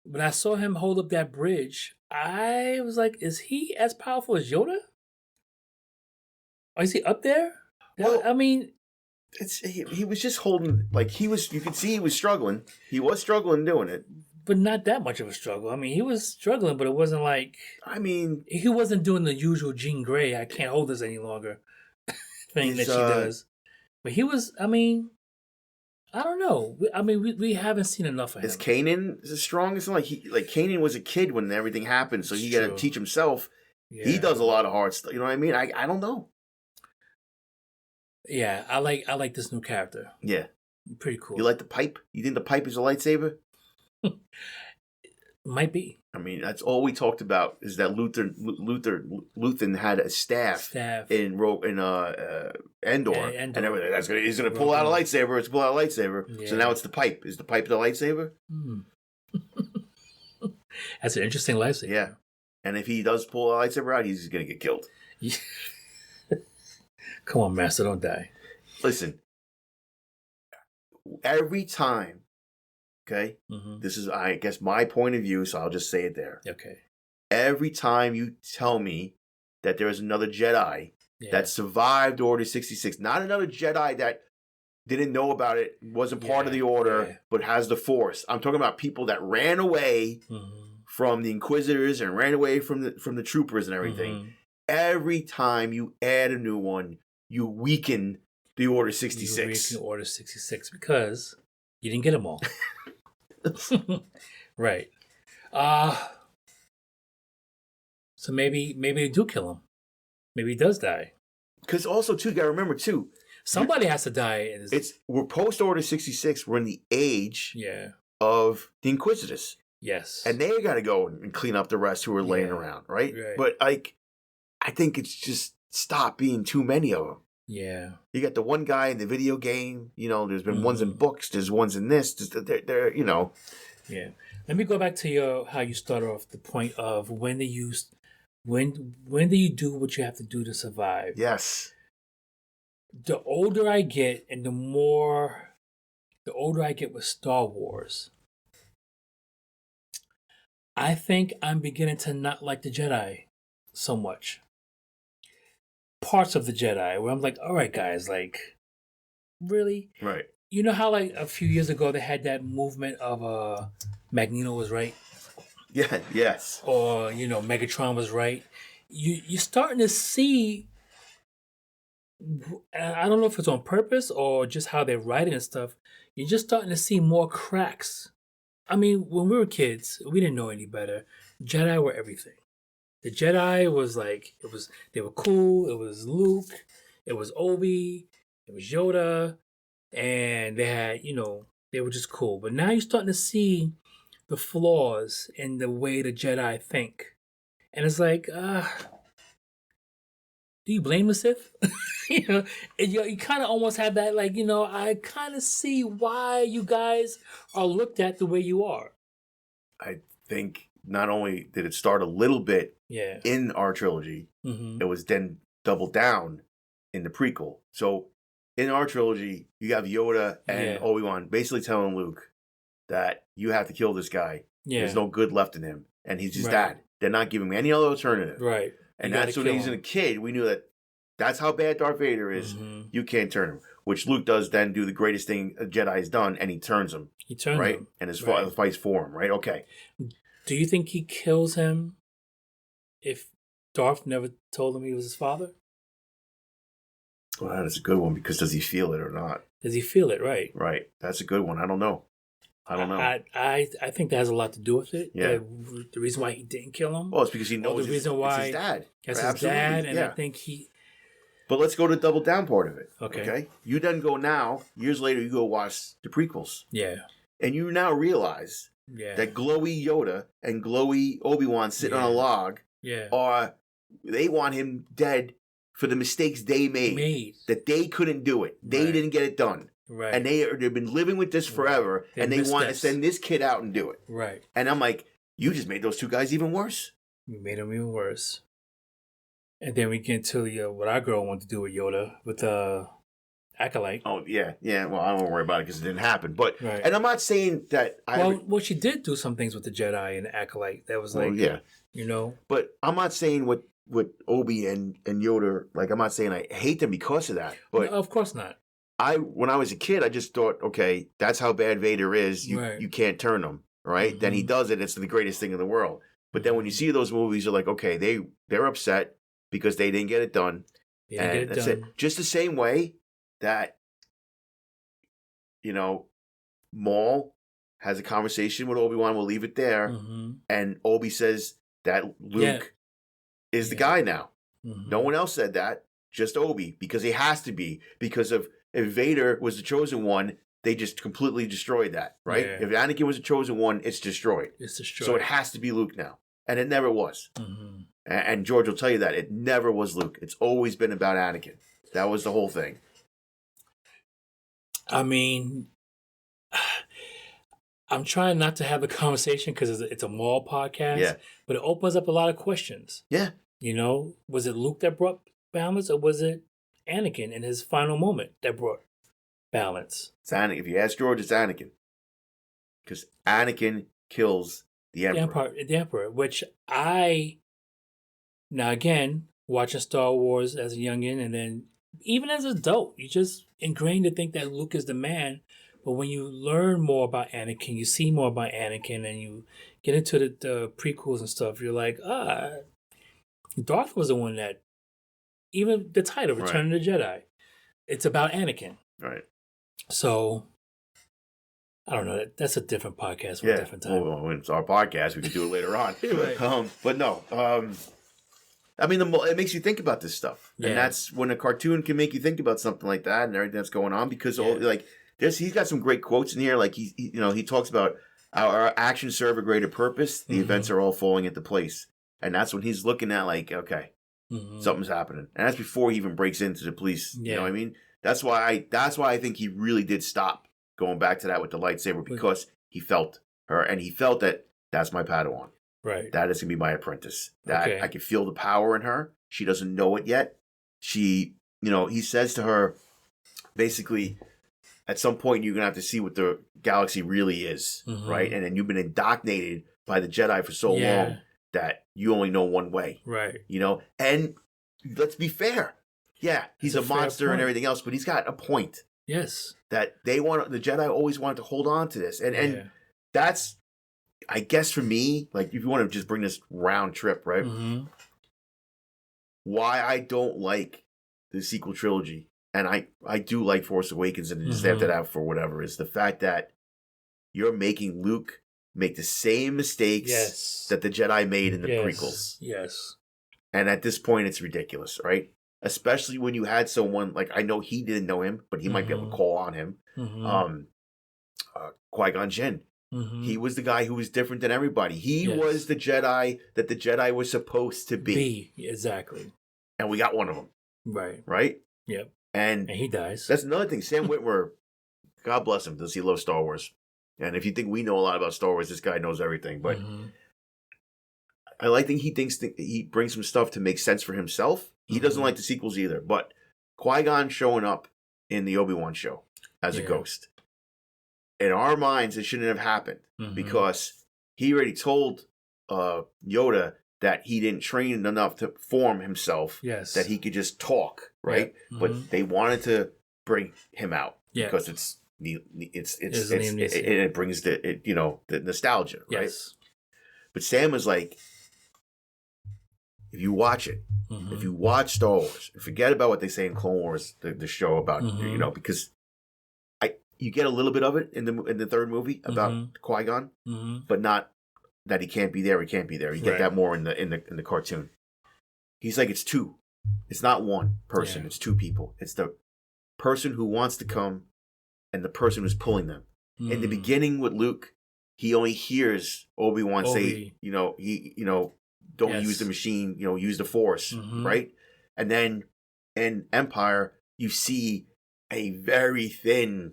When I saw him hold up that bridge, I was like, is he as powerful as Yoda? Or is he up there? Well, I mean, he was just holding, like you could see he was struggling. He was struggling doing it. But not that much of a struggle. I mean, he was struggling, but it wasn't like... I mean... He wasn't doing the usual Jean Grey, I can't hold this any longer thing that she does. But he was, I mean... I don't know. I mean, we haven't seen enough of him. Is Kanan the strongest? Like Kanan was a kid when everything happened, so he got to teach himself. Yeah. He does a lot of hard stuff. You know what I mean? I don't know. Yeah, I like this new character. Yeah. Pretty cool. You like the pipe? You think the pipe is a lightsaber? Might be. I mean, that's all we talked about is that Luthen had a staff. in Endor, and everything. He's gonna pull out a lightsaber. It's pull out a lightsaber. Yeah. So now it's the pipe. Is the pipe the lightsaber? That's an interesting lightsaber. Yeah, and if he does pull a lightsaber out, he's gonna get killed. Come on, Master, don't die. Listen, every time. Okay? This is, I guess, my point of view, so I'll just say it there. Okay. Every time you tell me that there is another Jedi that survived Order 66, not another Jedi that didn't know about it, wasn't part of the Order, but has the Force. I'm talking about people that ran away from the Inquisitors and ran away from the Troopers and everything. Every time you add a new one, you weaken the Order 66. You weaken Order 66 because you didn't get them all. Right. So maybe they do kill him. Maybe he does die. Because also, too, you got to remember, too. Somebody has to die. We're post-Order 66. We're in the age of the Inquisitors. Yes. And they got to go and clean up the rest who are laying around, right? But, I think it's just stop being too many of them. Yeah. You got the one guy in the video game. there's been ones in books. There's ones in this. They're. Yeah. Let me go back to how you started off the point of when do you do what you have to do to survive? Yes. The older I get and the older I get with Star Wars, I think I'm beginning to not like the Jedi so much. Parts of the Jedi where I'm like, all right, guys, like, really? Right. You know how, like, a few years ago they had that movement of Magneto was right? Yeah, yes. Or, Megatron was right. You're starting to see, I don't know if it's on purpose or just how they're writing and stuff, you're just starting to see more cracks. I mean, when we were kids, we didn't know any better. Jedi were everything. The Jedi was like, they were cool. It was Luke. It was Obi. It was Yoda. And they had, they were just cool. But now you're starting to see the flaws in the way the Jedi think. And it's like, do you blame the Sith? you kind of almost have that, like, I kind of see why you guys are looked at the way you are. I think not only did it start a little bit in our trilogy, it was then doubled down in the prequel. So in our trilogy, you have Yoda and Obi-Wan basically telling Luke that you have to kill this guy. Yeah. There's no good left in him. And he's his dad. They're not giving him any other alternative. Right. And that's when he's a kid. We knew that That's how bad Darth Vader is. Mhm. You can't turn him. Which Luke does then do the greatest thing a Jedi has done, and he turns him. He turns right? him. And his Right. fights for him, right? Okay. Do you think he kills him if Darth never told him he was his father? Well, that is a good one because does he feel it or not? Does he feel it? Right. Right. That's a good one. I don't know. I think that has a lot to do with it. Yeah. The reason why he didn't kill him. Well, it's because he knows the reason it's why his dad. That's Right? his Absolutely. dad, and yeah. I think he. But let's go to the double down part of it. Okay. You then go now, years later, you go watch the prequels. Yeah. And you now realize that glowy Yoda and glowy Obi-Wan sitting on a log they want him dead for the mistakes they made. That they couldn't do it. They didn't get it done. Right. And they've been living with this forever, and they want to send this kid out and do it. Right. And I'm like, you just made those two guys even worse. You made them even worse. And then we get to what our girl wanted to do with Yoda, with Acolyte. Oh, yeah. Well, I don't worry about it because it didn't happen. But and I'm not saying that well, she did do some things with the Jedi and Acolyte. That was like, you know. But I'm not saying with Obi and Yoda, like, I'm not saying I hate them because of that. But no, of course not. When I was a kid, I just thought, okay, that's how bad Vader is. You can't turn him, right? Mm-hmm. Then he does it. It's the greatest thing in the world. But then when you see those movies, you're like, okay, they're upset because they didn't get it done. That's it. Just the same way that, Maul has a conversation with Obi-Wan. We'll leave it there. Mm-hmm. And Obi says that Luke is the guy now. Mm-hmm. No one else said that. Just Obi, because he has to be. Because if Vader was the chosen one, they just completely destroyed that, right? Yeah. If Anakin was the chosen one, it's destroyed. So it has to be Luke now. And it never was. Mm-hmm. And George will tell you that. It never was Luke. It's always been about Anakin. That was the whole thing. I mean, I'm trying not to have the conversation because it's a Maul podcast, but it opens up a lot of questions. Yeah. Was it Luke that brought balance, or was it Anakin in his final moment that brought balance? It's Anakin. If you ask George, it's Anakin. Because Anakin kills the Emperor. The Emperor, which now again, watching Star Wars as a youngin', and then even as an adult, you just ingrained to think that Luke is the man. But when you learn more about Anakin, you see more about Anakin, and you get into the prequels and stuff, you're like, Darth was the one that, even the title, Return of the Jedi, it's about Anakin. Right. So, I don't know. That's a different podcast for a different time. Well, when it's our podcast, we can do it later on. Right. But no. I mean, it makes you think about this stuff. And that's when a cartoon can make you think about something like that and everything that's going on. Because, he's got some great quotes in here. Like, he talks about our actions serve a greater purpose. The events are all falling into place. And that's when he's looking at, like, okay, something's happening. And that's before he even breaks into the police. You know what I mean? That's why I think he really did stop going back to that with the lightsaber, because he felt her, and he felt that that's my Padawan. Right. That is going to be my apprentice. That I can feel the power in her. She doesn't know it yet. He says to her, basically, at some point you're going to have to see what the galaxy really is, right? And then you've been indoctrinated by the Jedi for so long that you only know one way. Right. And let's be fair. Yeah, he's a monster and everything else, but he's got a point. Yes. That the Jedi always wanted to hold on to this. And that's, I guess for me, like, if you want to just bring this round trip, right? Mm-hmm. Why I don't like the sequel trilogy, and I do like Force Awakens and just have that out for whatever, is the fact that you're making Luke make the same mistakes that the Jedi made in the prequels. Yes. And at this point, it's ridiculous, right? Especially when you had someone, like, I know he didn't know him, but he might be able to call on him. Qui-Gon Jinn. He was the guy who was different than everybody. He was the Jedi that the Jedi was supposed to be. Exactly. And we got one of them. Right. Right? Yep. And he dies. That's another thing. Sam Witwer, God bless him, does he love Star Wars? And if you think we know a lot about Star Wars, this guy knows everything. But I like that he thinks that he brings some stuff to make sense for himself. He doesn't like the sequels either. But Qui-Gon showing up in the Obi-Wan show as a ghost, in our minds, it shouldn't have happened because he already told Yoda that he didn't train enough to form himself. Yes. That he could just talk, right? Yeah. But they wanted to bring him out because it brings the nostalgia, right? Yes. But Sam was like, if you watch it, if you watch Star Wars, forget about what they say in Clone Wars, the show about because you get a little bit of it in the third movie about Qui-Gon, but not that he can't be there. He can't be there. You get that more in the cartoon. He's like, it's two. It's not one person. It's two people. It's the person who wants to come and the person who's pulling them. In the beginning with Luke, he only hears Obi-Wan say, don't use the machine, use the Force, right? And then in Empire, you see a very thin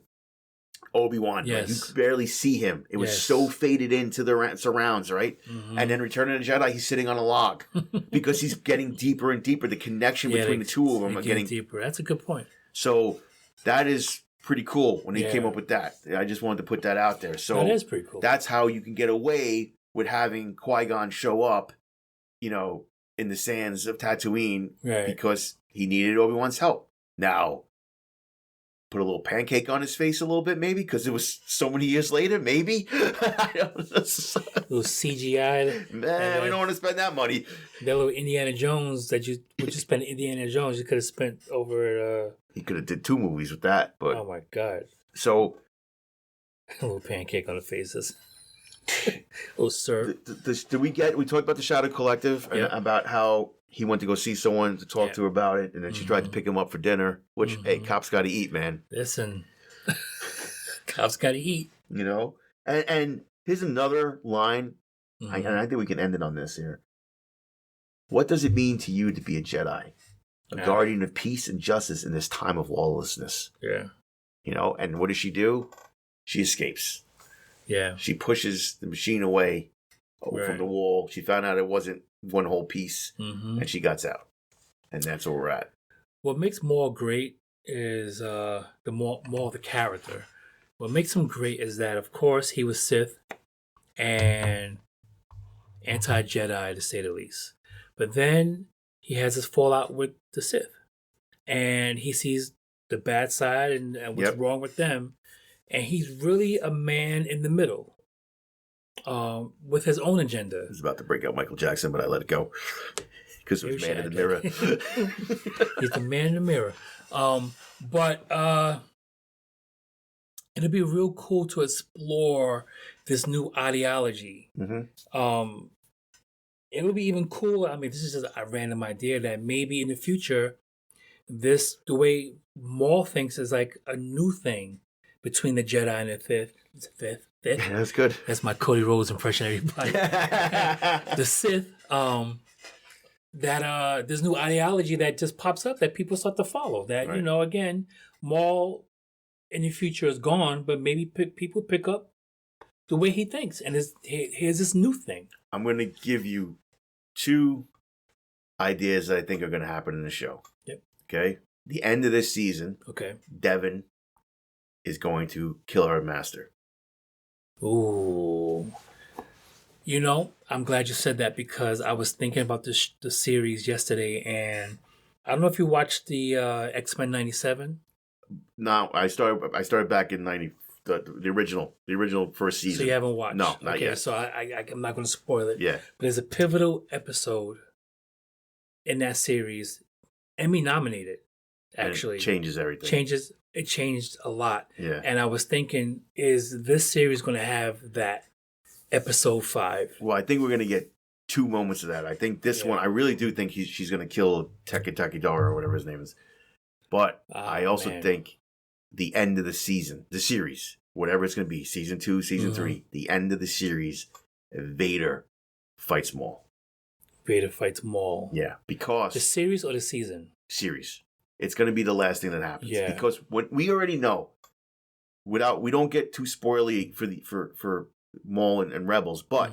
Obi-Wan. Yes. Like, you barely see him. It was so faded into the surrounds, right? And then Return of the Jedi, he's sitting on a log because he's getting deeper and deeper. The connection between the two of them are getting deeper. That's a good point. So that is pretty cool when he came up with that. I just wanted to put that out there. So that is pretty cool. That's how you can get away with having Qui-Gon show up, in the sands of Tatooine because he needed Obi-Wan's help. Now, put a little pancake on his face a little bit, maybe, because it was so many years later, maybe. I don't know. Little CGI. Man, we don't want to spend that money. That little Indiana Jones that you would just spend Indiana Jones, you could have spent over at He could have did 2 movies with that, but oh my God. So a little pancake on the faces. Oh, sir. We talked about the Shadow Collective and about how he went to go see someone to talk to her about it, and then she tried to pick him up for dinner, which, hey, cops got to eat, man. Listen, cops got to eat. And here's another line, and I think we can end it on this here. What does it mean to you to be a Jedi? A guardian of peace and justice in this time of lawlessness. Yeah. And what does she do? She escapes. Yeah. She pushes the machine away from the wall. She found out it wasn't one whole piece, and she got out. And that's where we're at. What makes Maul great is the Maul the character. What makes him great is that, of course, he was Sith and anti-Jedi, to say the least. But then he has his fallout with the Sith. And he sees the bad side and what's wrong with them. And he's really a man in the middle with his own agenda. I was about to break out Michael Jackson, but I let it go because it was Man in the Mirror. He's the man in the mirror. But it'll be real cool to explore this new ideology. It would be even cool. I mean, this is just a random idea that maybe in the future, the way Maul thinks is like a new thing between the Jedi and the Sith. Yeah, that's good. That's my Cody Rhodes impression, everybody. The Sith, there's new ideology that just pops up that people start to follow. That, again, Maul in the future is gone, but maybe people pick up the way he thinks. And here's this new thing. I'm going to give you 2 ideas that I think are going to happen in the show. Yep. Okay? The end of this season, Devin is going to kill her master. Ooh. I'm glad you said that because I was thinking about the series yesterday, and I don't know if you watched the X-Men 97. No, I started back in 90, the original first season. So you haven't watched? No, not yet. So I'm not going to spoil it. Yeah. But there's a pivotal episode in that series, Emmy nominated, actually. And it changes everything. It changed a lot. Yeah. And I was thinking, is this series going to have that episode 5? Well, I think we're going to get 2 moments of that. I think this one, I really do think she's going to kill Taki Dara or whatever his name is. But I also think the end of the season, the series, whatever it's going to be, season 2, season 3, the end of the series, Vader fights Maul. Vader fights Maul. Yeah, because the series or the season? Series. It's going to be the last thing that happens. Yeah. Because when we already know, we don't get too spoily for Maul and Rebels, but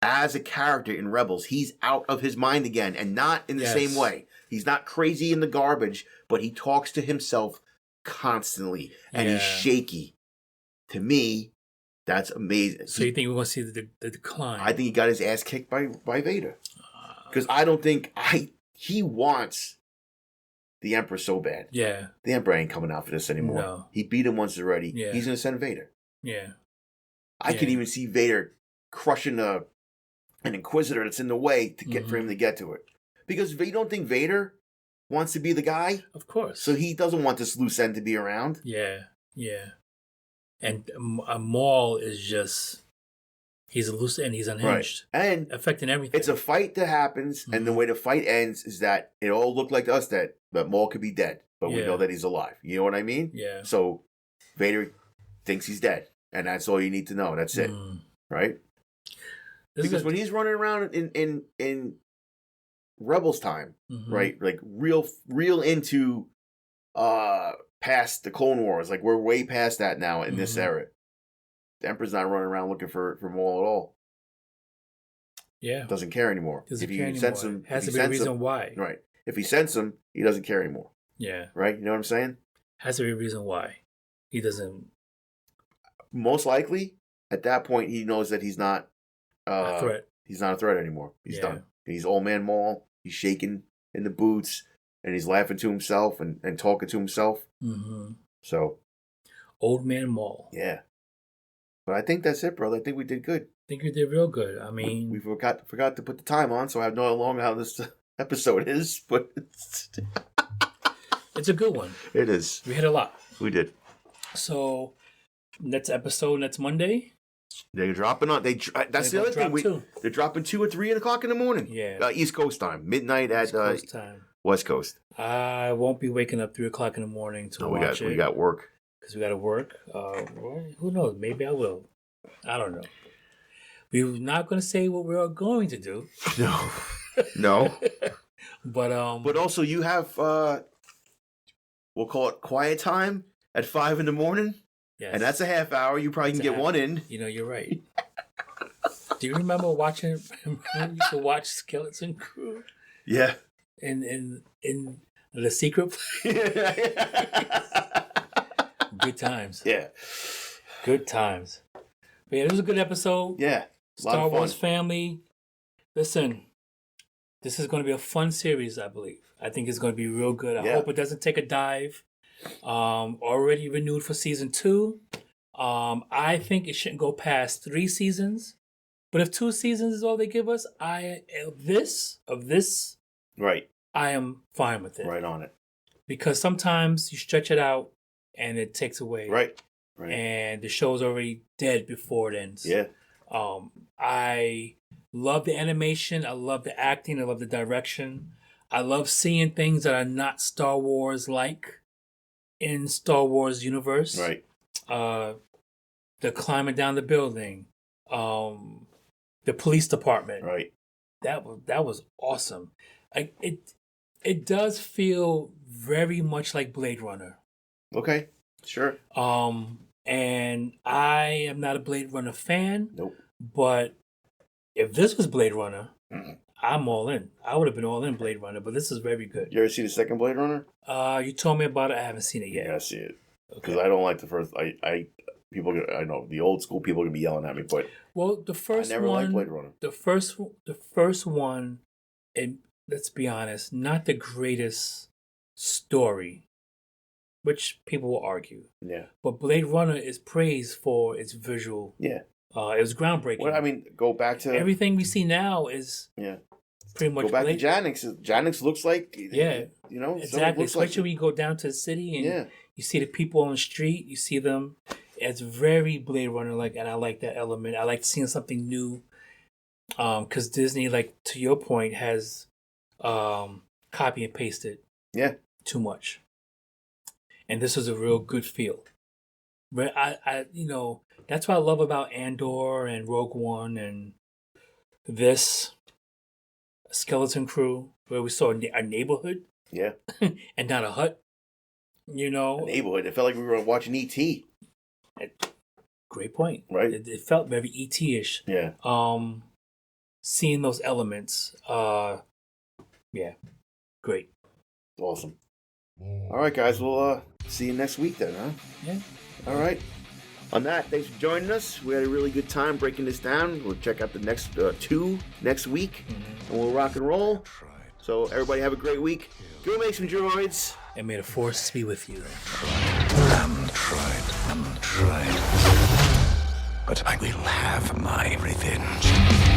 as a character in Rebels, he's out of his mind again, and not in the same way. He's not crazy in the garbage, but he talks to himself constantly, and he's shaky. To me, that's amazing. So you think we're going to see the decline? I think he got his ass kicked by Vader. Because I don't think he wants the Emperor so bad. Yeah. The Emperor ain't coming out for this anymore. No. He beat him once already. Yeah. He's gonna send Vader. Yeah. I could even see Vader crushing an Inquisitor that's in the way to get for him to get to it. Because you don't think Vader wants to be the guy? Of course. So he doesn't want this loose end to be around. Yeah. Yeah. And Maul is just, he's a loose end, he's unhinged. Right. And affecting everything. it's a fight that happens, and the way the fight ends is that it all looked like to us that Maul could be dead, but we know that he's alive. You know what I mean? Yeah. So Vader thinks he's dead, and that's all you need to know. That's it. Right? Because when he's running around in Rebels time, right? Like real into past the Clone Wars. Like we're way past that now in this era. The Emperor's not running around looking for Maul at all. Yeah. Doesn't care anymore. Doesn't if care you sense anymore. him, Has to be a reason why. Right. If he senses him, he doesn't care anymore. Yeah. Right? You know what I'm saying? Has to be a reason why. He doesn't. Most likely, at that point, he knows that he's not a threat. He's not a threat anymore. He's done. He's old man Maul. He's shaking in the boots, and he's laughing to himself and talking to himself. So, old man Maul. Yeah. But I think that's it, brother. I think we did good. I think we did real good. I mean, we forgot to put the time on, so I have no idea how this episode is, but it's a good one. It is. We hit a lot. We did. So, next episode next Monday. They're dropping on. That's the other thing. They're dropping 2 or 3 o'clock in the morning. Yeah. East Coast time, midnight at East Coast time. West Coast. I won't be waking up 3 o'clock in the morning to watch it. We got work. Because we got to work. Who knows? Maybe I will. I don't know. We're not going to say what we're going to do. No. But also you have we'll call it quiet time at 5 in the morning. Yes. And that's a half hour. You probably can get one in. You know, you're right. Do you remember watching? You used to watch Skeleton Crew. Yeah. In the secret place. Good times. Yeah. Good times. But yeah, it was a good episode. Yeah. Star Wars family. Listen, this is going to be a fun series, I believe. I think it's going to be real good. I hope it doesn't take a dive. Already renewed for season 2. I think it shouldn't go past 3 seasons. But if 2 seasons is all they give us, of this, right, I am fine with it. Right on it. Because sometimes you stretch it out and it takes away. Right. And the show's already dead before it ends. Yeah. I love the animation. I love the acting. I love the direction. I love seeing things that are not Star Wars like in Star Wars universe. Right. The climbing down the building. The police department. Right. That was awesome. It does feel very much like Blade Runner. Okay. Sure. And I am not a Blade Runner fan. Nope. But if this was Blade Runner, I'm all in. I would have been all in Blade Runner, but this is very good. You ever see the second Blade Runner? You told me about it. I haven't seen it yet. Yeah, I see it. Because I don't like the first. I know the old school people are gonna be yelling at me, but the first I never one, liked Blade Runner. The first one, and let's be honest, not the greatest story, which people will argue. Yeah. But Blade Runner is praised for its visual. Yeah. It was groundbreaking. Well, I mean, go back to everything we see now is pretty much. Go back to Janix. Janix looks like you know exactly. Especially when you go down to the city and you see the people on the street, you see them. It's very Blade Runner like, and I like that element. I like seeing something new. Because Disney, like to your point, has copy and pasted. Yeah. Too much. And this is a real good feel. But I that's what I love about Andor and Rogue One and this Skeleton Crew, where we saw a neighborhood. Yeah. And not a hut. You know. A neighborhood. It felt like we were watching E.T. Great point. Right. It felt very E.T.-ish. Yeah. Seeing those elements. Great. Awesome. All right, guys. We'll see you next week then, huh? Yeah. All right. On that, thanks for joining us. We had a really good time breaking this down. We'll check out the next two next week, and we'll rock and roll. So everybody have a great week. Go make some droids. And may the force be with you. Tried. But I will have my revenge.